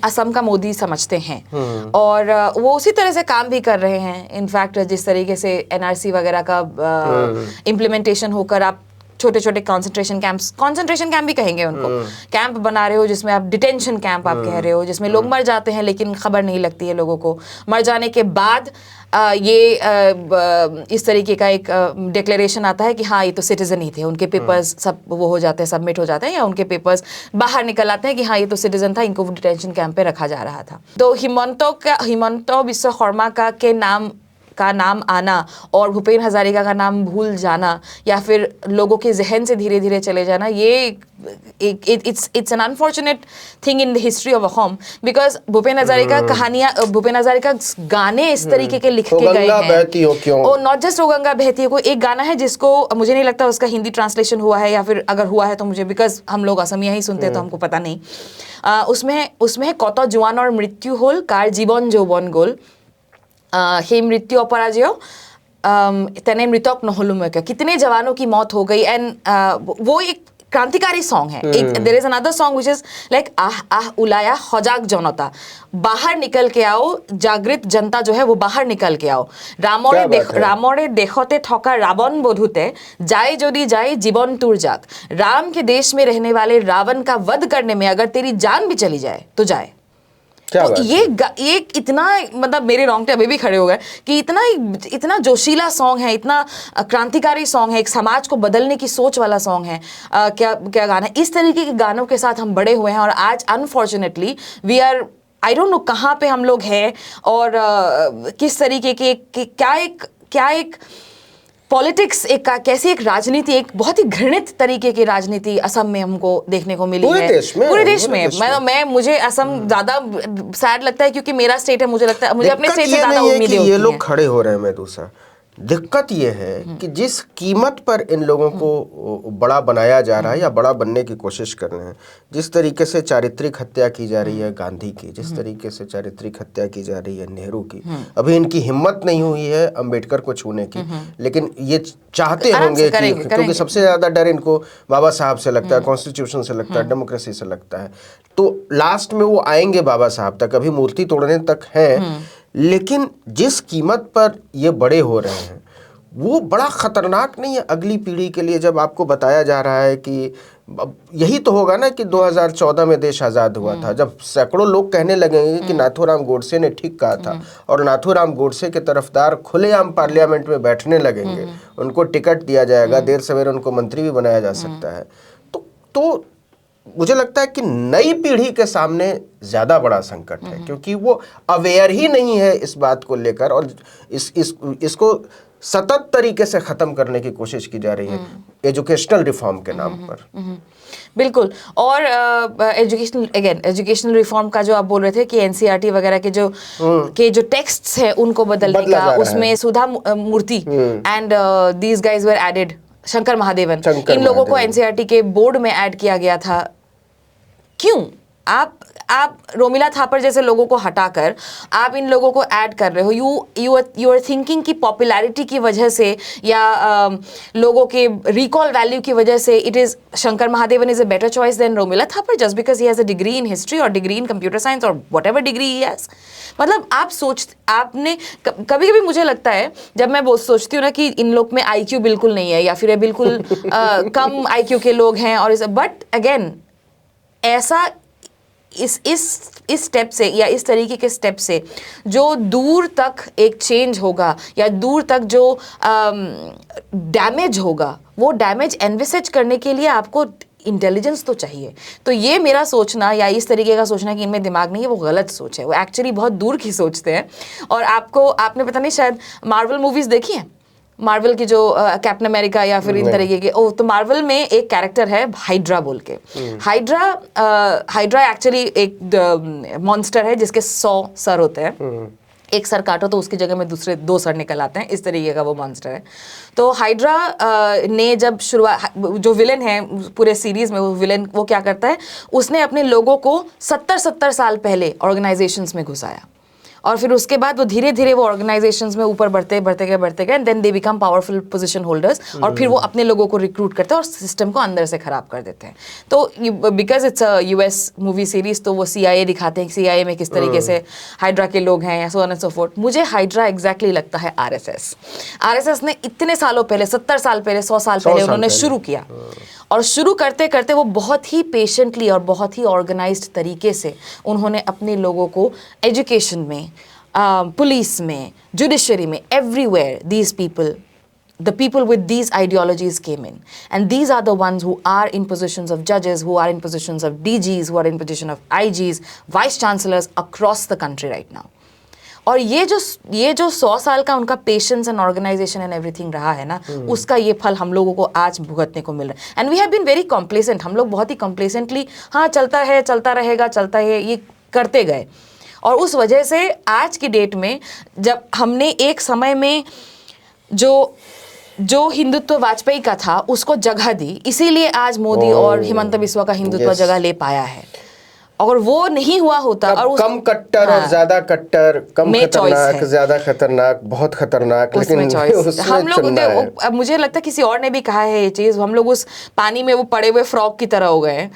असम का मोदी समझते हैं और वो उसी तरह से काम भी कर रहे हैं। इनफैक्ट जिस तरीके से एनआरसी वगैरह का इम्प्लीमेंटेशन होकर आप छोटे छोटे कंसंट्रेशन कैंप भी कहेंगे उनको, कैंप बना रहे हो जिसमें आप डिटेंशन कैंप आप कह रहे हो, जिसमें लोग मर जाते हैं लेकिन खबर नहीं लगती है लोगों को। मर जाने के बाद इस तरीके का एक डिक्लेरेशन आता है कि हाँ ये तो सिटीजन ही थे, उनके पेपर्स सब वो हो जाते हैं, सबमिट हो जाते हैं, या उनके पेपर्स बाहर निकल आते हैं कि हाँ ये तो सिटीजन था, इनको डिटेंशन कैंप पे रखा जा रहा था। तो हिमंता बिस्वा शर्मा का नाम आना और भूपेन हजारिका का नाम भूल जाना या फिर लोगों के जहन से धीरे धीरे चले जाना, ये it's an unfortunate thing in the history of Assam, because Bhupen Hazarika गाने इस तरीके के लिख के गए हैं। और नॉट जस्ट ओ गंगा बहती हो, एक गाना है जिसको मुझे नहीं लगता उसका हिंदी ट्रांसलेशन हुआ है, या फिर अगर हुआ है तो मुझे, बिकॉज हम लोग असमिया ही सुनते हैं तो हमको पता नहीं। उसमें कत जुआन और मृत्यु होल कार जीवन যৌবন गोल, हे मृत्यु अपराजय तने मृतक নহলু मैं क्या, कितने जवानों की मौत हो गई। एंड वो एक क्रांतिकारी सॉन्ग है। There is another song which is like ah ah उलाया हजाग जनता, बाहर निकल के आओ, जागृत जनता जो है वो बाहर निकल के आओ। रामरे देखते थका रावण बधुते जाए जोदी जाए जीवन तुर जाग, राम के देश में रहने वाले रावण का वध करने में अगर तेरी जान भी चली जाए तो जाए। तो ये इतना, मतलब मेरे रोंगटे अभी भी खड़े हो गए कि इतना जोशीला सॉन्ग है, इतना क्रांतिकारी सॉन्ग है, एक समाज को बदलने की सोच वाला सॉन्ग है। क्या गाना है, इस तरीके के गानों के साथ हम बड़े हुए हैं और आज unfortunately we are, I don't know कहाँ पे हम लोग हैं और किस तरीके के क्या एक पॉलिटिक्स, कैसी एक राजनीति, एक बहुत ही घृणित तरीके की राजनीति असम में हमको देखने को मिली है, पूरे देश में। मुझे असम ज्यादा सैड लगता है क्योंकि मेरा स्टेट है, मुझे लगता है मुझे अपने स्टेट से ज्यादा उम्मीदें होती हैं। ये लोग खड़े हो रहे हैं। मैं दूसरा दिक्कत ये है कि जिस कीमत पर इन लोगों को बड़ा बनाया जा रहा है या बड़ा बनने की कोशिश कर रहे हैं, जिस तरीके से चारित्रिक हत्या की जा रही है गांधी की, जिस तरीके से चारित्रिक हत्या की जा रही है नेहरू की, अभी इनकी हिम्मत नहीं हुई है अंबेडकर को छूने की, लेकिन ये चाहते होंगे क्योंकि सबसे ज्यादा डर इनको बाबा साहब से लगता है, कॉन्स्टिट्यूशन से लगता है, डेमोक्रेसी से लगता है। तो लास्ट में वो आएंगे बाबा साहब तक, अभी मूर्ति तोड़ने तक है, लेकिन जिस कीमत पर ये बड़े हो रहे हैं वो बड़ा खतरनाक नहीं है अगली पीढ़ी के लिए। जब आपको बताया जा रहा है कि यही तो होगा ना कि 2014 में देश आज़ाद हुआ था, जब सैकड़ों लोग कहने लगेंगे कि नाथूराम गोडसे ने ठीक कहा था, और नाथूराम गोडसे के तरफदार खुलेआम पार्लियामेंट में बैठने लगेंगे, उनको टिकट दिया जाएगा, देर सवेर उनको मंत्री भी बनाया जा सकता है। तो मुझे लगता है कि नई पीढ़ी के सामने ज़्यादा बड़ा संकट है, क्योंकि वो अवेयर ही नहीं है इस बात को लेकर, और इसको सतत तरीके से ख़त्म करने की कोशिश की जा रही है एजुकेशनल रिफॉर्म के नाम पर। बिल्कुल। और एजुकेशनल रिफॉर्म का जो आप बोल रहे थे कि एनसीईआरटी वगैरह के जो टेक्स्ट्स हैं उनको बदलने बदला जा का, रहा उसमें है। Sudha Murthy and these guys were added, Shankar Mahadevan, Shankar इन लोगों को महादेवन। एनसीईआरटी के बोर्ड में ऐड किया गया था। क्यों? आप रोमिला थापर जैसे लोगों को हटाकर आप इन लोगों को ऐड कर रहे हो। यू आर थिंकिंग कि पॉपुलैरिटी की वजह से या लोगों के रिकॉल वैल्यू की वजह से it is Shankar Mahadevan is a better choice than Romila Thapar just because he has a degree in history और डिग्री इन कंप्यूटर साइंस और whatever degree he has. मतलब आपने कभी कभी मुझे लगता है जब मैं सोचती हूँ ना कि इन लोग में IQ बिल्कुल नहीं है या फिर ये बिल्कुल कम IQ के लोग हैं, और बट अगेन ऐसा इस स्टेप से या इस तरीके के स्टेप से जो दूर तक एक चेंज होगा या दूर तक जो डैमेज होगा, वो डैमेज एनविसेज करने के लिए आपको इंटेलिजेंस तो चाहिए। तो ये मेरा सोचना या इस तरीके का सोचना कि इनमें दिमाग नहीं है, वो गलत सोच है। वो एक्चुअली बहुत दूर की सोचते हैं। और आपने पता नहीं शायद मार्वल मूवीज देखी हैं, मार्वल की जो कैप्टन अमेरिका या फिर इन तरीके के, तो मार्वल में एक कैरेक्टर है हाइड्रा बोल के। हाइड्रा एक्चुअली एक मॉन्स्टर है जिसके 100 सर होते हैं। एक सर काटो तो उसकी जगह में दूसरे 2 सर निकल आते हैं, इस तरीके का वो मॉन्स्टर है। तो हाइड्रा ने जब शुरुआत, जो विलन है पूरे सीरीज में, वो विलन वो क्या करता है, उसने अपने लोगों को 70 साल पहले ऑर्गेनाइजेशंस में घुसाया और फिर उसके बाद वो धीरे धीरे वो ऑर्गेनाइजेशंस में ऊपर बढ़ते गए and then they become powerful position holders, और फिर वो अपने लोगों को रिक्रूट करते हैं और सिस्टम को अंदर से खराब कर देते हैं। तो because it's a US movie series, तो वो CIA दिखाते हैं, CIA में किस तरीके से हाइड्रा के लोग हैं, सो ऑन एंड सो फोर्थ। मुझे हाइड्रा एग्जैक्टली लगता है RSS ने इतने सालों पहले, 70 साल पहले, 100 साल पहले उन्होंने शुरू किया, और शुरू करते करते वो बहुत ही पेशेंटली और बहुत ही ऑर्गेनाइज्ड तरीके से उन्होंने अपने लोगों को एजुकेशन में, पुलिस में, जुडिशरी में, everywhere these people, the people with these ideologies came in, and these are the ones who are in positions of judges, who are in positions of DGs, who are in position of IGs, vice chancellors across the country right now. और ये जो 100 साल का उनका patience and organisation and everything रहा है ना, उसका ये फल हम लोगों को आज भुगतने को मिल रहा है। And we have been very complacent, हम लोग बहुत ही कॉम्प्लेसेंटली हाँ चलता है, चलता रहेगा, चलता है, ये करते गए। और उस वजह से आज की डेट में जब हमने एक समय में जो हिंदुत्व वाजपेयी का था उसको जगह दी, इसीलिए आज मोदी और हिमंता बिस्वा का हिंदुत्व जगह ले पाया है। अगर वो नहीं हुआ होता और कम कट्टर और ज्यादा कट्टर, कम खतरनाक, ज्यादा खतरनाक, बहुत खतरनाक, लेकिन हम लोग, अब मुझे लगता है किसी और ने भी कहा है ये चीज, हम लोग उस पानी में वो पड़े हुए फ्रॉग की तरह हो गए हैं,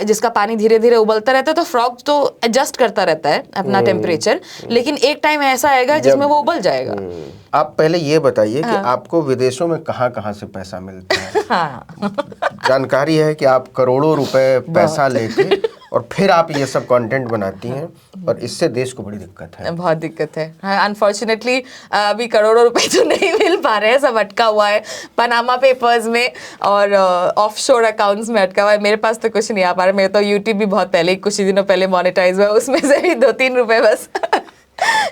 जिसका पानी धीरे धीरे उबलता रहता है, तो फ्रॉग तो एडजस्ट करता रहता है अपना टेम्परेचर, लेकिन एक टाइम ऐसा आएगा जिसमें वो उबल जाएगा। आप पहले ये बताइए कि आपको विदेशों में कहाँ कहाँ से पैसा मिलता है? जानकारी है कि आप करोड़ों रुपए पैसा लेके और फिर आप ये सब कंटेंट बनाती हैं, और इससे देश को बड़ी दिक्कत है। बहुत दिक्कत है। अनफॉर्चुनेटली अभी करोड़ों रुपए तो नहीं मिल पा रहे हैं, सब अटका हुआ है पनामा पेपर्स में और ऑफशोर अकाउंट्स में अटका हुआ है। मेरे पास तो कुछ नहीं आ पा रहा। मेरे तो यूट्यूब भी बहुत पहले, कुछ ही दिनों पहले मोनेटाइज हुआ, उसमें से भी 2-3 रुपए बस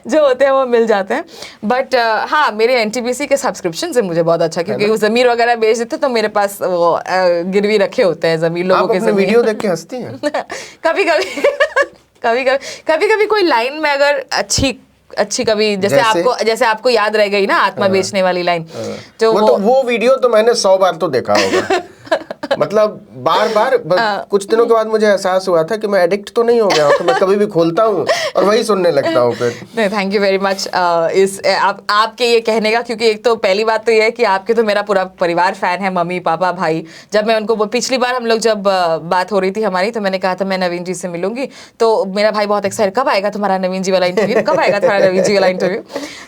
जो होते हैं वो मिल जाते हैं। बट हाँ, मेरे NTPC के सब्सक्रिप्शन से मुझे बहुत अच्छा, क्योंकि वो ज़मीन वगैरह बेच देते तो मेरे पास वो गिरवी रखे होते हैं ज़मीन, लोगों के ज़मीन। वीडियो देख के हंसती हैं? कभी कभी कोई लाइन में अगर अच्छी कभी, जैसे आपको याद रह गई ना आत्मा बेचने वाली लाइन, जो वो वीडियो तो मैंने 100 बार तो देखा होगा। मतलब बार कुछ दिनों के बाद मुझे एहसास हुआ था कि मैं एडिक्ट तो नहीं हो गया हूँ, तो मैं कभी भी खोलता हूँ और वही सुनने लगता हूँ फिर। नहीं, थैंक यू वेरी मच आपके ये कहने का, क्योंकि एक तो पहली बात तो ये है कि आपके तो मेरा पूरा परिवार फैन है, मम्मी पापा भाई। जब मैं उनको, पिछली बार हम लोग जब बात हो रही थी हमारी, तो मैंने कहा था मैं नवीन जी से मिलूंगी, तो मेरा भाई बहुत एक्साइटेड, कब आएगा तुम्हारा नवीन जी वाला इंटरव्यू, कब आएगा तुम्हारा नवीन जी वाला इंटरव्यू,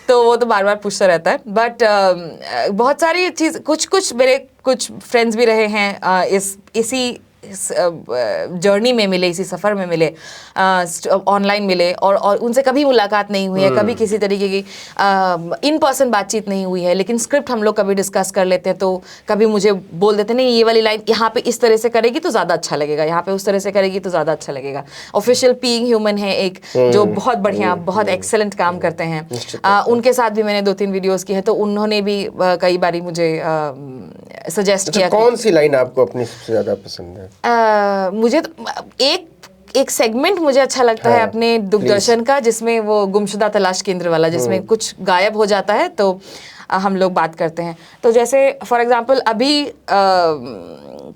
तो वो तो बार बार पूछता रहता है। बट बहुत सारी चीज़, कुछ मेरे कुछ फ्रेंड्स भी रहे हैं इसी जर्नी में मिले, इसी सफ़र में मिले, ऑनलाइन मिले और उनसे कभी मुलाकात नहीं हुई है, कभी किसी तरीके की इन पर्सन बातचीत नहीं हुई है, लेकिन स्क्रिप्ट हम लोग कभी डिस्कस कर लेते हैं, तो कभी मुझे बोल देते नहीं ये वाली लाइन यहाँ पे इस तरह से करेगी तो ज़्यादा अच्छा लगेगा, यहाँ पे उस तरह से करेगी तो ज़्यादा अच्छा लगेगा। ऑफिशियल पीइंग ह्यूमन है एक, जो बहुत बढ़िया, बहुत एक्सेलेंट काम करते हैं, उनके साथ भी मैंने 2-3 वीडियोस की हैं, तो उन्होंने भी कई बारी मुझे सजेस्ट किया। कौन सी लाइन आपको अपनी सबसे ज़्यादा पसंद है? मुझे तो एक सेगमेंट मुझे अच्छा लगता है अपने दूरदर्शन का, जिसमें वो गुमशुदा तलाश केंद्र वाला, जिसमें कुछ गायब हो जाता है तो हम लोग बात करते हैं। तो जैसे फॉर एग्जांपल अभी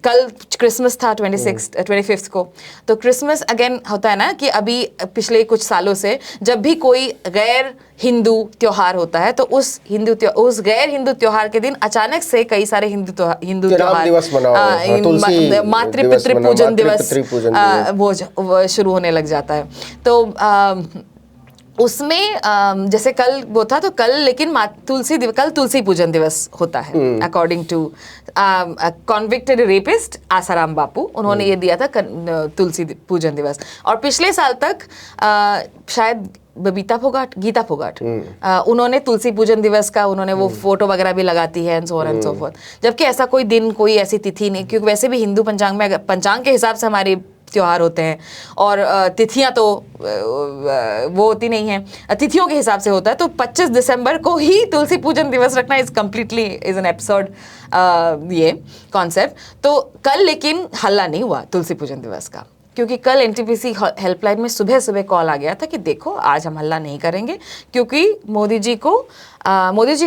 कल क्रिसमस था 25th को, तो क्रिसमस अगेन होता है ना कि अभी पिछले कुछ सालों से जब भी कोई गैर हिंदू त्योहार होता है तो उस गैर हिंदू त्योहार के दिन अचानक से कई सारे हिंदू त्योहार, मातृ पितृ पूजन दिवस वो शुरू होने लग जाता है। तो उसमें जैसे कल वो था, तो कल लेकिन कल तुलसी पूजन दिवस होता है according to convicted rapist Asaram Bapu, उन्होंने ये दिया था तुलसी पूजन दिवस। और पिछले साल तक शायद गीता फोगाट उन्होंने तुलसी पूजन दिवस का उन्होंने वो फोटो वगैरह भी लगाती है and so on and so fourth, जबकि ऐसा कोई दिन, कोई ऐसी तिथि नहीं, क्योंकि वैसे भी हिंदू पंचांग में पंचांग के हिसाब से हमारे त्योहार होते हैं और तिथियां तो वो होती नहीं हैं, तिथियों के हिसाब से होता है। तो 25 दिसंबर को ही तुलसी पूजन दिवस रखना इज एन एपिसोड ये कॉन्सेप्ट। तो कल लेकिन हल्ला नहीं हुआ तुलसी पूजन दिवस का, क्योंकि कल एनटीपीसी हेल्पलाइन में सुबह सुबह कॉल आ गया था कि देखो आज हम हल्ला नहीं करेंगे, क्योंकि मोदी जी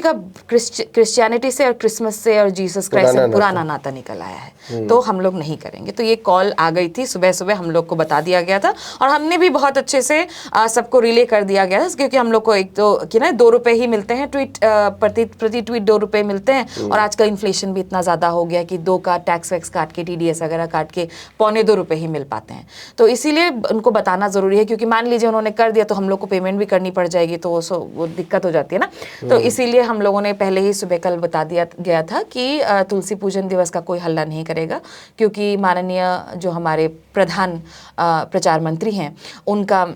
का क्रिश्चियनिटी से और क्रिसमस से और जीसस क्राइस्ट से पुराना नाता निकल आया है, तो हम लोग नहीं करेंगे। तो ये कॉल आ गई थी सुबह सुबह, हम लोग को बता दिया गया था और हमने भी बहुत अच्छे से सबको रिले कर दिया गया था, क्योंकि हम लोग को एक तो कि ना 2 रुपए ही मिलते हैं ट्वीट, प्रति ट्वीट 2 रुपए मिलते हैं, और आजकल इन्फ्लेशन भी इतना ज़्यादा हो गया कि 2 का टैक्स वैक्स काट के, TDS वगैरह काट के 2.25 रुपए ही मिल पाते हैं। तो इसीलिए उनको बताना ज़रूरी है, क्योंकि मान लीजिए उन्होंने कर दिया तो हम लोग को पेमेंट भी करनी पड़ जाएगी, तो वो दिक्कत हो जाती है ना। तो इसीलिए हम लोगों ने पहले ही सुबह कल बता दिया गया था कि तुलसी पूजन दिवस का कोई हल्ला नहीं करेगा, क्योंकि माननीय जो हमारे प्रधान प्रचार मंत्री हैं उनका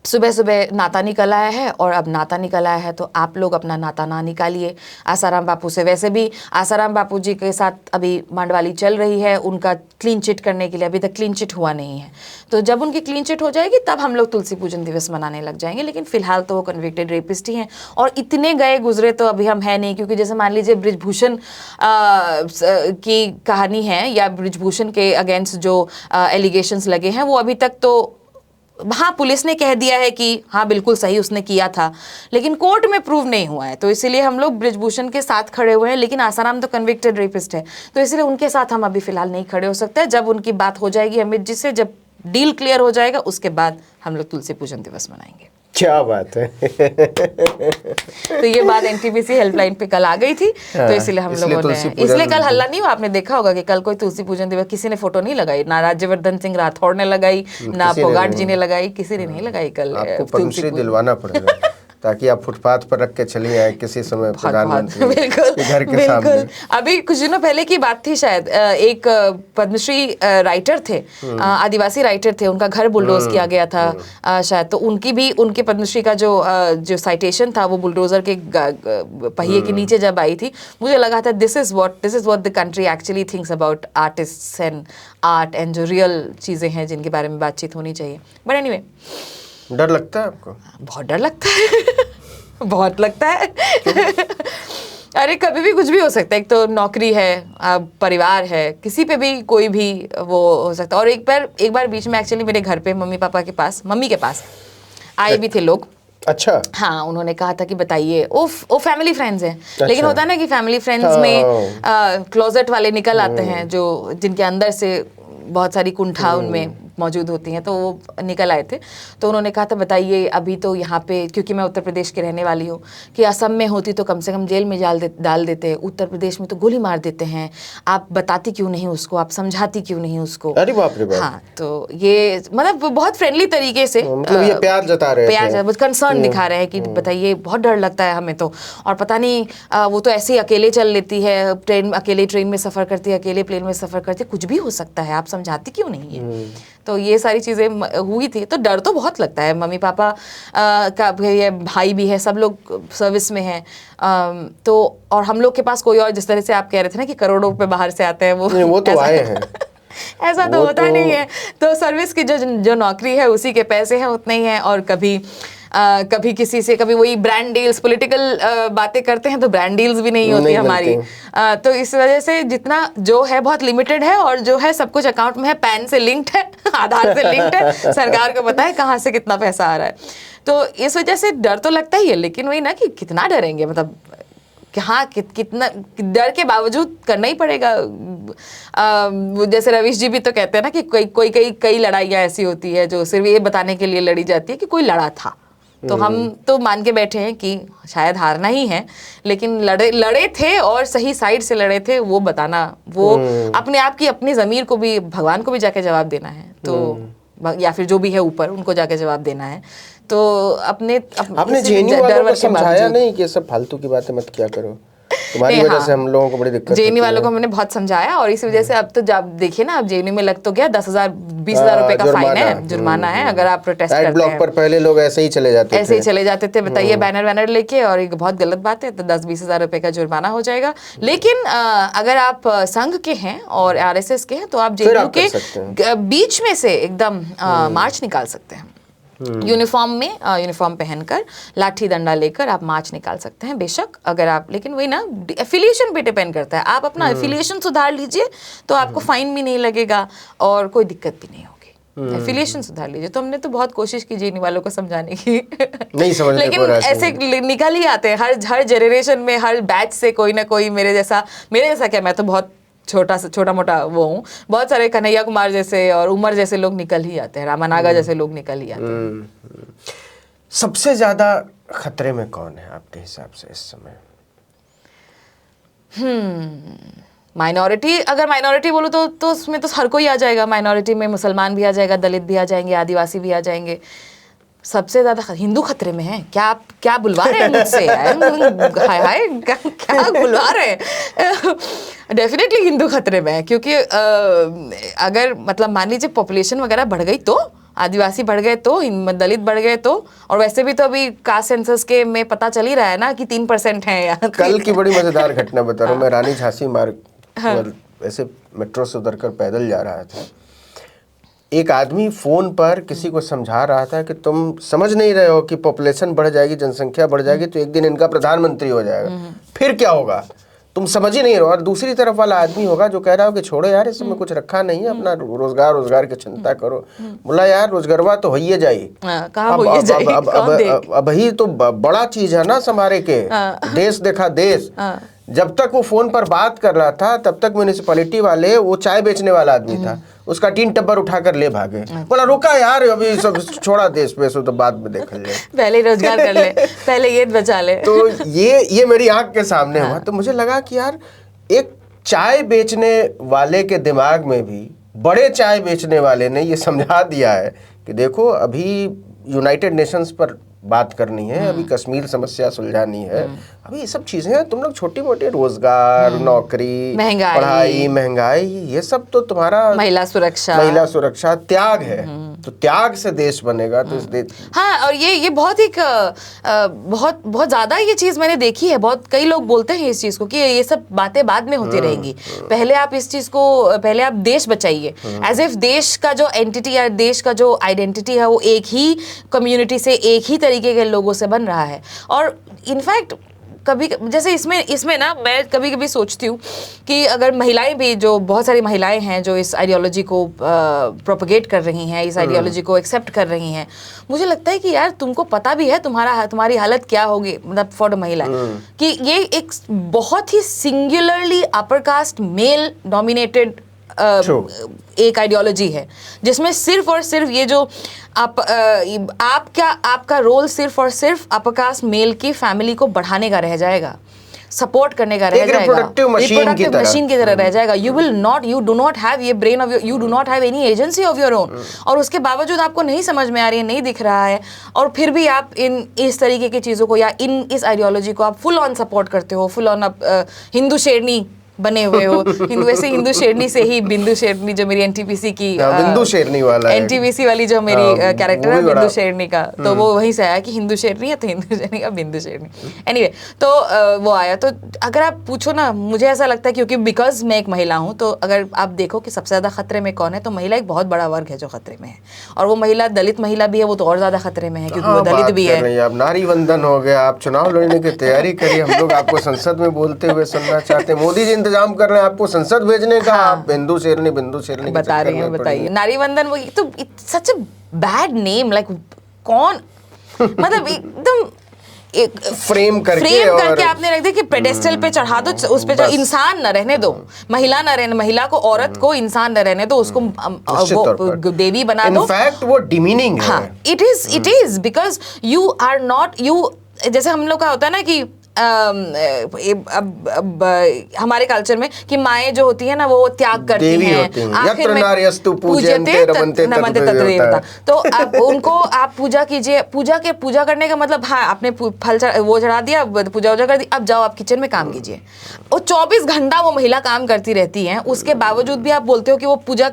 सुबह सुबह नाता निकल आया है, और अब नाता निकल आया है तो आप लोग अपना नाता ना निकालिए आसाराम बापू से। वैसे भी आसाराम बापू जी के साथ अभी मांडवाली चल रही है, उनका क्लीन चिट करने के लिए अभी तक क्लीन चिट हुआ नहीं है, तो जब उनकी क्लीन चिट हो जाएगी तब हम लोग तुलसी पूजन दिवस मनाने लग जाएंगे। लेकिन फिलहाल तो वो कन्विक्टेड रेपिस्ट ही हैं, और इतने गए गुजरे तो अभी हम है नहीं, क्योंकि जैसे मान लीजिए ब्रिजभूषण की कहानी है, या ब्रिजभूषण के अगेंस्ट जो एलिगेशंस लगे हैं, वो अभी तक तो हाँ पुलिस ने कह दिया है कि हाँ बिल्कुल सही उसने किया था, लेकिन कोर्ट में प्रूव नहीं हुआ है, तो इसीलिए हम लोग ब्रिजभूषण के साथ खड़े हुए हैं। लेकिन आसाराम तो कन्विक्टेड रेपिस्ट है, तो इसलिए उनके साथ हम अभी फिलहाल नहीं खड़े हो सकते। जब उनकी बात हो जाएगी अमित जी से, जब डील क्लियर हो जाएगा, उसके बाद हम लोग तुलसी पूजन दिवस मनाएंगे। क्या बात है। तो ये बात एनटीपीसी हेल्पलाइन पे कल आ गई थी, तो इसलिए हम लोगों ने, इसलिए कल हल्ला नहीं हुआ। आपने देखा होगा कि कल कोई तुलसी पूजन दिवस किसी ने फोटो नहीं लगाई, ना राज्यवर्धन सिंह राठौड़ ने लगाई, ना फोगाट जी ने लगाई, किसी ने नहीं लगाई कल। आपको पद्मश्री दिलवाना पड़ेगा ताकि आप फुटपाथ पर रख के चली आए किसी समय प्रधानमंत्री घर के सामने। अभी कुछ दिनों पहले की बात थी, शायद एक पद्मश्री राइटर थे, आदिवासी राइटर थे, उनका घर बुलडोज किया गया था शायद, तो उनके पद्मश्री का जो साइटेशन था वो बुलडोजर के पहिए के नीचे जब आई थी, मुझे लगा था this is what the country actually thinks about artists and art, and जो रियल चीज़ें हैं जिनके बारे में बातचीत होनी चाहिए। बट एनीवे, डर लगता है आपको? बहुत डर लगता है। बहुत लगता है। अरे कभी भी कुछ भी हो सकता है, एक तो नौकरी है, परिवार है, किसी पे भी कोई भी वो हो सकता है। और एक बार बीच में एक्चुअली मेरे घर पे मम्मी के पास आए भी थे लोग। अच्छा। हाँ, उन्होंने कहा था कि बताइए, वो फैमिली फ्रेंड्स हैं। अच्छा। लेकिन होता है ना कि फैमिली फ्रेंड्स में क्लोजेट वाले निकल आते हैं, जो जिनके अंदर से बहुत सारी कुंठा उनमें मौजूद होती हैं, तो वो निकल आए थे। तो उन्होंने कहा था बताइए अभी तो यहाँ पे, क्योंकि मैं उत्तर प्रदेश की रहने वाली हूँ, कि असम में होती तो कम से कम जेल में डाल देते, उत्तर प्रदेश में तो गोली मार देते हैं, आप बताती क्यों नहीं उसको, आप समझाती क्यों नहीं उसको। अरे बाप रे बाप। हाँ, तो ये मतलब बहुत फ्रेंडली तरीके से मतलब ये प्यार जता रहे थे, कंसर्न दिखा रहे हैं कि बताइए बहुत डर लगता है हमें तो, और पता नहीं वो तो ऐसे ही अकेले चल लेती है, अकेले ट्रेन में सफ़र करती है, अकेले प्लेन में सफ़र करती है, कुछ भी हो सकता है, आप समझाती क्यों नहीं है। तो ये सारी चीज़ें हुई थी, तो डर तो बहुत लगता है। मम्मी पापा का ये भाई भी है, सब लोग सर्विस में हैं, तो और हम लोग के पास कोई और, जिस तरह से आप कह रहे थे ना कि करोड़ों रुपए बाहर से आते हैं, वो तो आए हैं ऐसा तो होता नहीं है। तो सर्विस की जो नौकरी है उसी के पैसे हैं, उतने ही हैं। और कभी किसी से, कभी वही ब्रांड डील्स, पॉलिटिकल बातें करते हैं तो ब्रांड डील्स भी नहीं होती हमारी। तो इस वजह से जितना जो है बहुत लिमिटेड है, और जो है सब कुछ अकाउंट में है, पैन से लिंक्ड है, आधार से लिंक्ड है, सरकार को पता है कहाँ से कितना पैसा आ रहा है। तो इस वजह से डर तो लगता ही है, लेकिन वही ना कि कितना डरेंगे, मतलब कि हाँ कितना डर के बावजूद करना ही पड़ेगा। जैसे रवीश जी भी तो कहते हैं ना कि कई लड़ाइयाँ ऐसी होती है जो सिर्फ ये बताने के लिए लड़ी जाती है कि कोई लड़ा था। तो हम तो मान के बैठे हैं कि शायद हारना ही है, लेकिन लड़े थे और सही साइड से लड़े थे, वो बताना, वो अपने आप की, अपनी ज़मीर को भी, भगवान को भी जाके जवाब देना है, तो या फिर जो भी है ऊपर, उनको जाके जवाब देना है। तो आपने जेएनयू वालों को समझाया नहीं कि सब फालतू की बातें मत किया करो, तुम्हारी वजह से हम लोगों को बड़ी दिक्कत होती है। जेएनयू वालों को हमने बहुत समझाया, और इसी वजह से अब तो जब देखिए ना, अब जेएनयू में लग तो गया 10,000 20,000 रुपए का फाइन है, जुर्माना है अगर आप प्रोटेस्ट करते हैं। ब्लॉक पर पहले लोग ऐसे ही चले जाते थे, बताइए बैनर लेके, और एक बहुत गलत बात है, तो 10-20,000 रुपए का जुर्माना हो जाएगा। लेकिन अगर आप संघ के हैं और आरएसएस के हैं, तो आप जेएनयू के बीच में से एकदम मार्च निकाल सकते हैं, यूनिफॉर्म पहनकर, लाठी डंडा लेकर आप मार्च निकाल सकते हैं, बेशक। अगर आप, लेकिन वही ना, एफिलिएशन पे डिपेंड करता है, आप अपना एफिलिएशन सुधार लीजिए तो आपको फाइन भी नहीं लगेगा और कोई दिक्कत भी नहीं होगी। एफिलिएशन सुधार लीजिए। तो हमने तो बहुत कोशिश की जेएनयू वालों को समझाने की, नहीं समझ, लेकिन ऐसे निकल ही आते हैं हर जनरेशन में, हर बैच से कोई ना कोई। मेरे जैसा क्या, मैं तो बहुत छोटा मोटा वो हूँ, बहुत सारे कन्हैया कुमार जैसे और उमर जैसे लोग निकल ही आते हैं, रामानागा जैसे लोग निकल ही आते हैं। सबसे ज्यादा खतरे में कौन है आपके हिसाब से इस समय? माइनॉरिटी, अगर माइनॉरिटी बोलो तो उसमें तो हर कोई आ जाएगा। माइनॉरिटी में मुसलमान भी आ जाएगा, दलित भी आ जाएंगे, आदिवासी भी आ जाएंगे। सबसे ज्यादा हिंदू खतरे में है। क्या बुलवा रहे हैं मुझसे? हाय क्या बुलवा रहे हैं? डेफिनेटली हिंदू खतरे में है, क्योंकि अगर मतलब मान लीजिए पॉपुलेशन वगैरह बढ़ गई, तो आदिवासी बढ़ गए, तो दलित बढ़ गए, तो और वैसे भी तो अभी कास्ट सेंसस के में पता चल ही रहा है ना कि 3% है यहाँ। कल की बड़ी मजेदार घटना बता रहा हूँ मैं। रानी झांसी मार्ग ऐसे मेट्रो से उतरकर पैदल जा रहा था, एक आदमी फोन पर किसी को समझा रहा था कि तुम समझ नहीं रहे हो कि पॉपुलेशन बढ़ जाएगी, जनसंख्या बढ़ जाएगी, तो एक दिन इनका प्रधानमंत्री हो जाएगा, फिर क्या होगा तुम समझ ही नहीं रहो। और दूसरी तरफ वाला आदमी होगा जो कह रहा हो कि छोड़ो यार, इसमें कुछ रखा नहीं है, अपना रोजगार की चिंता करो। बोला यार रोजगारवा तो होइए जाई, अब ही तो बड़ा चीज है ना संभारे के। देश देखा देश। जब तक वो फोन पर बात कर रहा था तब तक म्यूनिसिपैलिटी वाले, वो चाय बेचने वाला आदमी था, उसका 3 टब्बर उठाकर ले भागे। बोला रुका यार, अभी सब छोड़ा देश पे, तो बाद में देख ले, पहले रोजगार कर ले, पहले ये बचा ले। तो ये मेरी आंख के सामने हुआ। तो मुझे लगा कि यार एक चाय बेचने वाले के दिमाग में भी बड़े चाय बेचने वाले ने ये समझा दिया है कि देखो अभी यूनाइटेड नेशंस पर बात करनी है, अभी कश्मीर समस्या सुलझानी है, अभी ये सब चीजें हैं, तुम लोग छोटी मोटी रोजगार, नौकरी, पढ़ाई, महंगाई, ये सब तो तुम्हारा महिला सुरक्षा त्याग है। तो त्याग से देश बनेगा तो इस देश। हाँ, और ये बहुत एक बहुत ज्यादा ये चीज मैंने देखी है। बहुत कई लोग बोलते हैं इस चीज को कि ये सब बातें बाद में होती रहेंगी, पहले आप इस चीज को, पहले आप देश बचाइए। एज इफ देश का जो एंटिटी या देश का जो आइडेंटिटी है वो एक ही कम्युनिटी से, एक ही तरीके के लोगों से बन रहा है। और इनफैक्ट कभी जैसे इसमें ना मैं कभी कभी सोचती हूँ कि अगर महिलाएं भी, जो बहुत सारी महिलाएं हैं जो इस आइडियोलॉजी को प्रोपगेट कर रही हैं, इस आइडियोलॉजी को एक्सेप्ट कर रही हैं, मुझे लगता है कि यार तुमको पता भी है तुम्हारी हालत क्या होगी, मतलब फॉर महिला, कि ये एक बहुत ही singularly upper caste male dominated True. एक आइडियोलॉजी है जिसमें सिर्फ और सिर्फ ये जो आपका रोल सिर्फ और सिर्फ अपर कास्ट मेल की फैमिली को बढ़ाने का रह जाएगा, सपोर्ट करने का रह एक जाएगा, रिप्रोडक्टिव मशीन की तरह रह जाएगा। यू डू नॉट हैव ये brain of you do not have any agency of your own, और उसके बावजूद आपको नहीं समझ में आ रही है, नहीं दिख रहा है, और फिर भी आप इस तरीके की चीज़ों को या इस आइडियोलॉजी को आप फुल ऑन सपोर्ट करते हो, फुल ऑन आप हिंदू शेरनी बने हुए हो। वैसे हिंदू शेरनी से ही बिंदु शेरनी जो मेरी एनटीपीसी की बिंदु शेरनी वाला एनटीपीसी वाली जो मेरी कैरेक्टर है बिंदु शेरनी का, तो वो वहीं से आया कि हिंदू शेरनी है तो हिंदू शेरनी का बिंदु शेरनी। एनीवे तो वो आया। तो अगर आप पूछो ना, मुझे ऐसा लगता है क्योंकि बिकॉज मैं एक महिला हूँ, तो अगर आप देखो कि सबसे ज़्यादा खतरे में कौन है, तो महिला एक बहुत बड़ा वर्ग है जो खतरे में है, और वो महिला दलित महिला भी है, वो तो और ज़्यादा खतरे में है क्योंकि वो दलित भी है। अब नारी वंदन हो गया, आप चुनाव लड़ने की तैयारी करिए, हम लोग आपको संसद में बोलते हुए सुनना चाहते हैं। मोदी जी इंतजाम कर रहे हैं आपको संसद भेजने का, आप बिंदु शेरनी बता रहे हैं। बताइए, नारी वंदन वो तो सच अ बैड नेम, लाइक कौन मतलब एकदम फ्रेम करके आपने रख दिया कि पेडेस्टल पे चढ़ा दो, उस पे जो इंसान न रहने दो, महिला न रहने, महिला को, औरत को इंसान न रहने दो, उसको वो देवी बना दो। इनफैक्ट वो डिमीनिंग है। हाँ, it is because you are not you, जैसे हम लोग का होता है ना कि अब हमारे कल्चर में कि माएँ जो होती है ना वो त्याग करती हैं, आखिर में तो अब उनको आप पूजा कीजिए, पूजा करने का मतलब हाँ आपने फल वो चढ़ा दिया, पूजा कर दी, अब जाओ आप किचन में काम कीजिए। और 24 घंटा वो महिला काम करती रहती हैं, उसके बावजूद भी आप बोलते हो कि वो पूजा।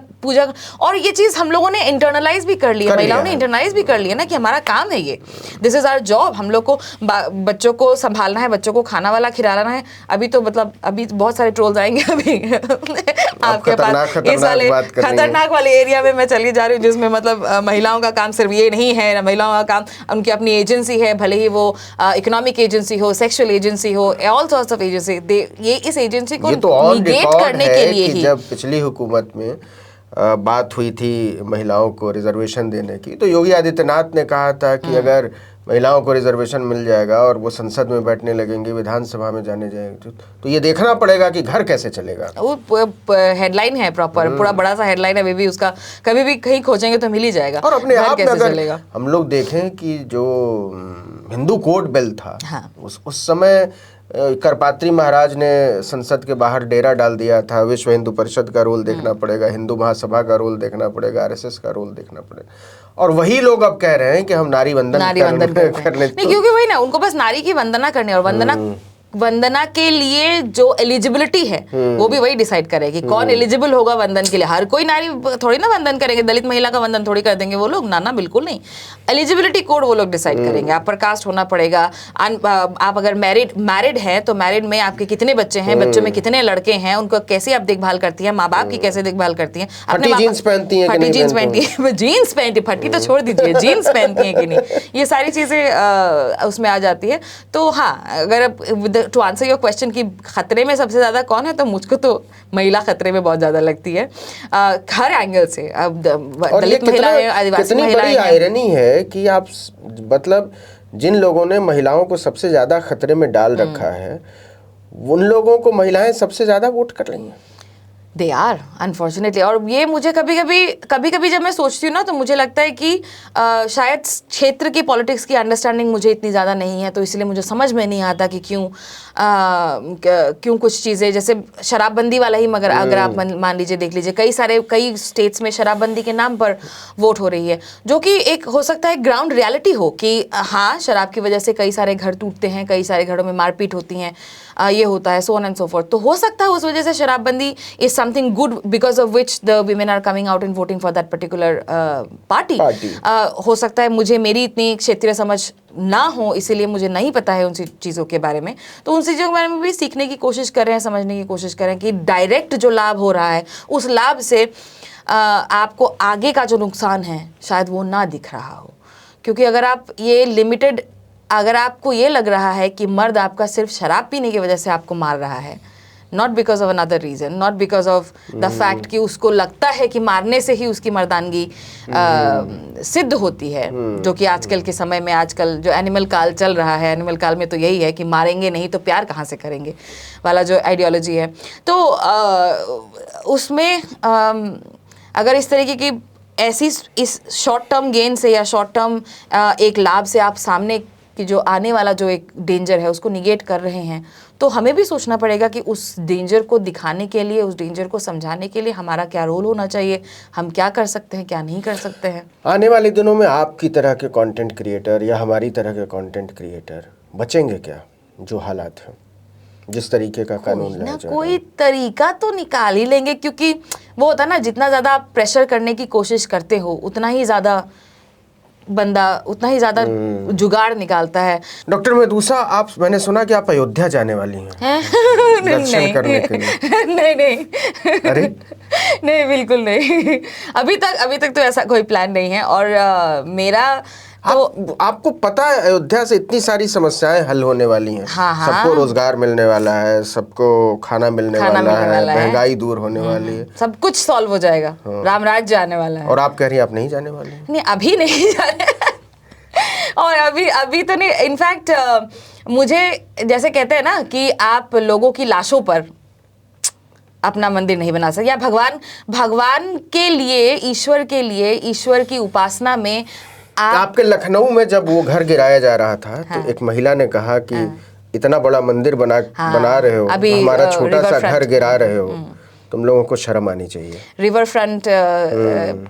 और ये चीज़ हम लोगों ने इंटरनलाइज भी कर ली है, महिलाओं ने इंटरनलाइज भी कर लिया ना कि हमारा काम है ये, दिस इज आवर जॉब, हम लोग को बच्चों को संभालना है, बच्चों को खाना वाला खिलाना है। अभी तो मतलब अभी बहुत सारे ट्रोल्स आएंगे अभी आपके पास इस वाले खतरनाक वाले एरिया में मैं चली जा रही हूँ, जिसमें मतलब महिलाओं का काम सिर्फ ये नहीं है, महिलाओं का काम उनकी अपनी एजेंसी है, भले ही वो इकोनॉमिक एजेंसी हो, सेक्सुअल एजेंसी हो, ऑल सॉर्ट्स ऑफ एजेंसी, ये इस एजेंसी को निगेट करने के लिए ही। जब पिछली हुकूमत में बात हुई थी महिलाओं को रिजर्वेशन देने की, तो योगी आदित्यनाथ ने कहा था कि अगर महिलाओं को रिजर्वेशन मिल जाएगा और वो संसद में बैठने लगेंगे, विधानसभा में जाने जाएंगे, तो ये देखना पड़ेगा कि घर कैसे चलेगा। वो हेडलाइन है प्रॉपर, पूरा बड़ा सा हेडलाइन है, भी उसका कभी भी कहीं खोजेंगे तो मिल ही जाएगा। और अपने आप में अगर हम लोग देखें कि जो हिंदू कोड बिल था, हाँ। उस समय करपात्री महाराज ने संसद के बाहर डेरा डाल दिया था। विश्व हिंदू परिषद का रोल देखना पड़ेगा, हिंदू महासभा का रोल देखना पड़ेगा, आरएसएस का रोल देखना पड़ेगा, और वही लोग अब कह रहे हैं कि हम नारी वंदन करने नहीं, क्योंकि वही ना, उनको बस नारी की वंदना करनी, और वंदना के लिए जो एलिजिबिलिटी है वो भी वही डिसाइड करेगी कौन एलिजिबल होगा वंदन के लिए। हर कोई नारी थोड़ी ना वंदन करेंगे, दलित महिला का वंदन थोड़ी कर देंगे वो लोग, ना बिल्कुल नहीं। एलिजिबिलिटी कोड वो लोग डिसाइड करेंगे, अपर कास्ट होना पड़ेगा, आप अगर मैरिड हैं तो मैरिड में आपके कितने बच्चे हैं, बच्चों में कितने लड़के हैं, उनको कैसे आप देखभाल करती हैं, माँ बाप की कैसे देखभाल करती हैं, अपने जीन्स पहनती हैं, फटी जीन्स पहनती है, जीन्स पहनती, फटी तो छोड़ दीजिए, जीन्स पहनती हैं कि नहीं, ये सारी चीजें उसमें आ जाती है। तो हाँ, अगर टू आंसर योर क्वेश्चन कि खतरे में सबसे ज्यादा कौन है, तो मुझको तो महिला खतरे में बहुत ज्यादा लगती है हर एंगल से। अब दलित महिलाएं, आदिवासी महिलाएं, आयरनी है कि आप मतलब जिन लोगों ने महिलाओं को सबसे ज्यादा खतरे में डाल रखा है, उन लोगों को महिलाएं सबसे ज्यादा वोट कर रही हैं। They are unfortunately. और ये मुझे कभी कभी जब मैं सोचती हूँ ना, तो मुझे लगता है कि शायद क्षेत्र की पॉलिटिक्स की अंडरस्टैंडिंग मुझे इतनी ज़्यादा नहीं है, तो इसलिए मुझे समझ में नहीं आता कि क्यों कुछ चीज़ें, जैसे शराबबंदी वाला ही, मगर अगर आप मान लीजिए, देख लीजिए, कई स्टेट्स में शराबबंदी के नाम पर वोट हो रही है, जो कि एक हो सकता है ग्राउंड रियलिटी हो कि हाँ, शराब की वजह से कई सारे घर टूटते हैं, कई सारे घरों में मारपीट होती हैं, ये होता है, so on and so forth. तो हो सकता है उस वजह से शराबबंदी is something good because of which the women are coming out and voting for that particular party. हो सकता है मुझे मेरी इतनी क्षेत्रीय समझ ना हो, इसीलिए मुझे नहीं पता है उन चीज़ों के बारे में, तो उन चीज़ों के बारे में भी सीखने की कोशिश कर रहे हैं, समझने की कोशिश कर रहे हैं कि डायरेक्ट जो लाभ हो रहा है, उस लाभ से आपको आगे का जो नुकसान है शायद वो ना दिख रहा हो। क्योंकि अगर आप ये लिमिटेड, अगर आपको ये लग रहा है कि मर्द आपका सिर्फ शराब पीने की वजह से आपको मार रहा है, not because of another reason, not because of the fact कि उसको लगता है कि मारने से ही उसकी मर्दानगी सिद्ध होती है, जो कि आजकल के समय में, आजकल जो एनिमल काल चल रहा है, एनिमल काल में तो यही है कि मारेंगे नहीं तो प्यार कहाँ से करेंगे वाला जो आइडियोलॉजी है। तो उसमें अगर इस तरीके की ऐसी इस शॉर्ट टर्म गेन से या शॉर्ट टर्म एक लाभ से आप सामने कि जो आने वाला जो एक डेंजर है उसको निगेट कर रहे हैं, तो हमें भी सोचना पड़ेगा कि उस डेंजर को दिखाने के लिए, उस डेंजर को समझाने के लिए हमारा क्या रोल होना चाहिए, हम क्या कर सकते हैं, क्या नहीं कर सकते हैं। आने वाले दिनों में आपकी तरह के कंटेंट क्रिएटर या हमारी तरह के कंटेंट क्रिएटर बचेंगे क्या, जो हालात हैं, जिस तरीके का कानून लाया जा रहा है? कोई तरीका तो निकाल ही लेंगे, क्योंकि वो होता है ना, जितना ज़्यादा आप प्रेशर करने की कोशिश करते हो उतना ही ज़्यादा बंदा, उतना ही ज़्यादा जुगाड़ निकालता है। डॉक्टर मेदुसा, मैंने सुना कि आप अयोध्या जाने वाली हैं दर्शन करने के लिए। नहीं अरे नहीं, बिल्कुल नहीं। अभी तक तो ऐसा कोई प्लान नहीं है। और मेरा तो आपको पता है अयोध्या से इतनी सारी समस्याएं हल होने वाली हैं। हाँ। सबको रोजगार मिलने वाला है, सबको खाना मिलने वाला है, महंगाई दूर होने वाली है, सब कुछ सॉल्व हो जाएगा। राम राज्य आने वाला है। और आप कह रही हैं आप नहीं जाने वाली हैं? नहीं, अभी नहीं जाने। और अभी तो नहीं। इनफैक्ट मुझे, जैसे कहते हैं ना कि आप लोगों की लाशों पर अपना मंदिर नहीं बना सकते, या भगवान के लिए, ईश्वर के लिए, ईश्वर की उपासना में आपके लखनऊ में जब वो घर गिराया जा रहा था, तो एक महिला ने कहा कि इतना बड़ा मंदिर बना रहे हो, हमारा छोटा सा घर गिरा रहे हो, तुम लोगों को शर्म आनी चाहिए। रिवर फ्रंट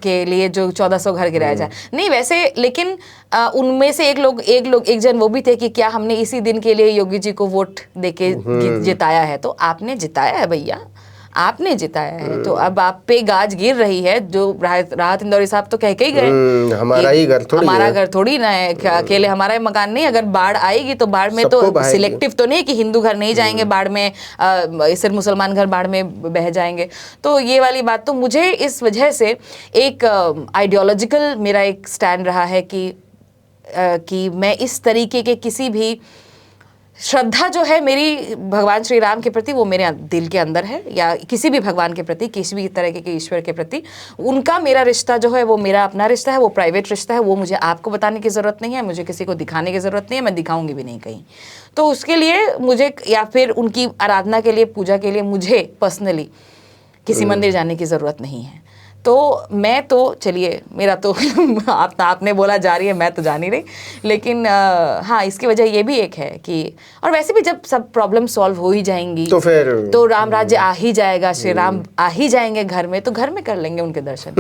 के लिए जो 1400 घर गिराया जाए, नहीं वैसे, लेकिन उनमें से एक जन वो भी थे कि क्या हमने इसी दिन के लिए योगी जी को वोट देके जिताया है? तो आपने जिताया है भैया, आपने जिताया है, तो अब आप पे गाज गिर रही है। जो राहत इंदौरी साहब तो कह के ही गए, हमारा ही घर थोड़ी, हमारा घर थोड़ी ना है, अकेले हमारा मकान नहीं। अगर बाढ़ आएगी तो बाढ़ में तो सिलेक्टिव तो नहीं कि हिंदू घर नहीं जाएंगे बाढ़ में, सिर्फ मुसलमान घर बाढ़ में बह जाएंगे। तो ये वाली बात, तो मुझे इस वजह से एक आइडियोलॉजिकल मेरा एक स्टैंड रहा है कि मैं इस तरीके के किसी भी श्रद्धा जो है मेरी भगवान श्री राम के प्रति, वो मेरे दिल के अंदर है, या किसी भी भगवान के प्रति, किसी भी तरह के ईश्वर के प्रति उनका मेरा रिश्ता जो है वो मेरा अपना रिश्ता है, वो प्राइवेट रिश्ता है। वो मुझे आपको बताने की ज़रूरत नहीं है, मुझे किसी को दिखाने की ज़रूरत नहीं है, मैं दिखाऊंगी भी नहीं कहीं। तो उसके लिए मुझे, या फिर उनकी आराधना के लिए, पूजा के लिए मुझे पर्सनली किसी मंदिर जाने की ज़रूरत नहीं है। तो मैं तो, चलिए मेरा तो आपने बोला जा रही है, मैं तो जा नहीं रही, लेकिन हाँ, इसकी वजह ये भी एक है कि, और वैसे भी जब सब प्रॉब्लम सॉल्व हो ही जाएंगी तो फिर तो राम राज्य आ ही जाएगा, श्री राम आ ही जाएंगे घर में, तो घर में कर लेंगे उनके दर्शन।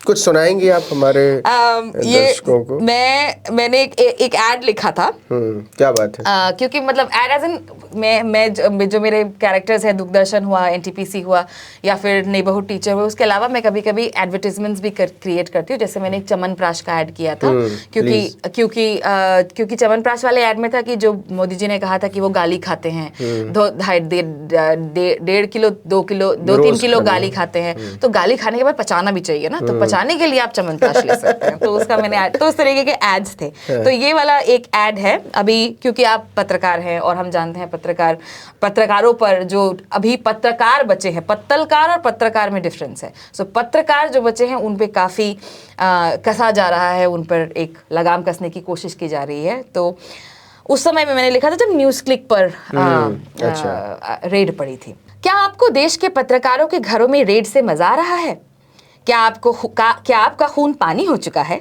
कुछ सुनाएंगी आप हमारे दर्शकों को? मैंने एक एड लिखा था। क्या बात है? क्योंकि मतलब एड एज एन, मैं जो मेरे कैरेक्टर्स है, दूरदर्शन हुआ, एनटीपीसी हुआ, या फिर नेबरहुड टीचर हुआ, उसके अलावा मैं कभी कभी एडवर्टाइजमेंट्स भी क्रिएट करती हूँ। जैसे मैंने एक च्यवनप्राश का ऐड किया था, क्योंकि च्यवनप्राश वाले ऐड में था कि जो मोदी जी ने कहा था कि वो गाली खाते हैं, 1.5 किलो 2-3 किलो गाली खाते हैं, तो गाली खाने के बाद पचाना भी चाहिए ना, तो पचाने के लिए आप च्यवनप्राश ले सकते हैं। तो उसका मैंने तो उस तरीके के एड्स थे। तो ये वाला एक ऐड है अभी, क्योंकि आप पत्रकार हैं और हम जानते हैं पत्रकारों पर जो अभी पत्रकार बचे हैं, पत्तलकार और पत्रकार में डिफरेंस है। सो पत्रकार जो बचे हैं उन पे काफ़ी कसा जा रहा है, उन पर एक लगाम कसने की कोशिश की जा रही है। तो उस समय में मैंने लिखा था जब न्यूज़ क्लिक पर रेड पड़ी थी। क्या आपको देश के पत्रकारों के घरों में रेड से मजा आ रहा है? क्या आपका खून पानी हो चुका है?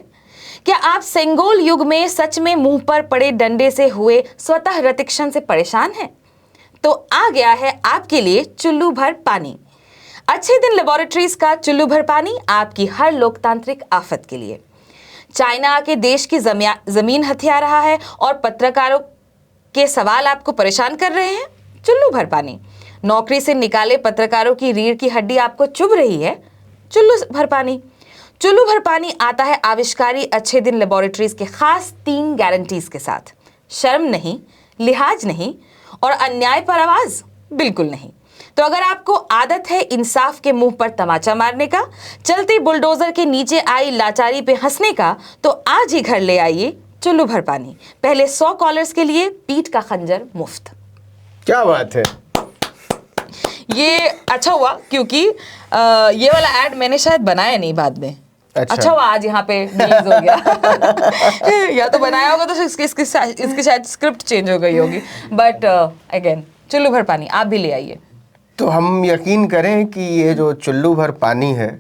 क्या आप सेंगोल युग में सच में मुंह पर पड़े डंडे से हुए स्वतः रतिक्षण से परेशान हैं? तो आ गया है आपके लिए चुल्लू भर पानी। अच्छे दिन लेबोरेटरीज का चुल्लू भर पानी आपकी हर लोकतांत्रिक आफत के लिए। चाइना आके देश की जमीन हथिया रहा है और पत्रकारों के सवाल आपको परेशान कर रहे हैं? चुल्लू भर पानी। नौकरी से निकाले पत्रकारों की रीढ़ की हड्डी आपको चुभ रही है? चुल्लू भर पानी। चुल्लू भर पानी आता है आविष्कारी अच्छे दिन लेबोरेटरीज के खास 3 गारंटीज के साथ। शर्म नहीं, लिहाज नहीं और अन्याय पर आवाज बिल्कुल नहीं। तो अगर आपको आदत है इंसाफ के मुंह पर तमाचा मारने का, चलती बुलडोजर के नीचे आई लाचारी पे हंसने का, तो आज ही घर ले आइए चुल्लू भर पानी। पहले 100 कॉलर्स के लिए पीठ का खंजर मुफ्त। क्या बात है, ये अच्छा हुआ क्योंकि ये वाला ऐड मैंने शायद बनाया नहीं बाद में। अच्छा हुआ आज यहाँ पे रिलीज हो गया। या तो बनाया होगा तो इसकी शायद स्क्रिप्ट चेंज हो गई होगी, बट अगेन चुल्लू भर पानी आप भी ले आइए। तो हम यकीन करें कि ये जो चुल्लू भर पानी है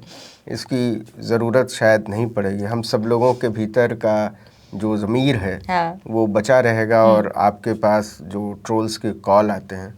इसकी ज़रूरत शायद नहीं पड़ेगी। हम सब लोगों के भीतर का जो ज़मीर है हाँ। वो बचा रहेगा और आपके पास जो ट्रोल्स के कॉल आते हैं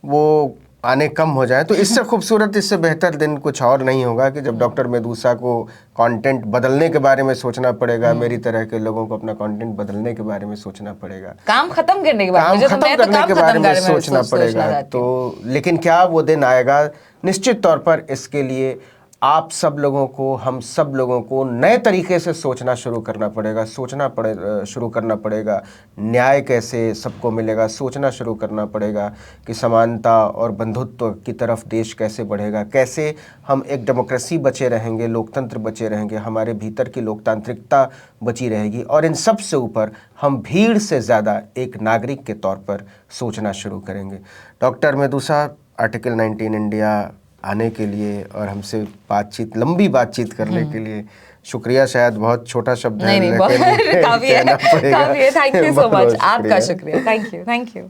वो आने कम हो जाए। तो इससे खूबसूरत, इससे बेहतर दिन कुछ और नहीं होगा कि जब डॉक्टर मेदुसा को कंटेंट बदलने के बारे में सोचना पड़ेगा, मेरी तरह के लोगों को अपना कंटेंट बदलने के बारे में सोचना पड़ेगा, काम खत्म करने के बाद, काम मुझे तो खत्म मैं तो करने काम के खत्म बारे में करने सोचना पड़ेगा। तो लेकिन क्या वो दिन आएगा? निश्चित तौर पर इसके लिए आप सब लोगों को, हम सब लोगों को नए तरीके से सोचना शुरू करना पड़ेगा, शुरू करना पड़ेगा न्याय कैसे सबको मिलेगा, सोचना शुरू करना पड़ेगा कि समानता और बंधुत्व की तरफ देश कैसे बढ़ेगा, कैसे हम एक डेमोक्रेसी बचे रहेंगे, लोकतंत्र बचे रहेंगे, हमारे भीतर की लोकतांत्रिकता बची रहेगी, और इन सब से ऊपर हम भीड़ से ज़्यादा एक नागरिक के तौर पर सोचना शुरू करेंगे। डॉक्टर मेदुसा आर्टिकल 19 इंडिया आने के लिए और हमसे लंबी बातचीत करने के लिए शुक्रिया। शायद बहुत छोटा शब्द है, नहीं, बहुत काफी है, कहना पड़ेगा। काफी है। थैंक यू सो बहुत मच, आपका शुक्रिया। शुक्रिया। Thank you.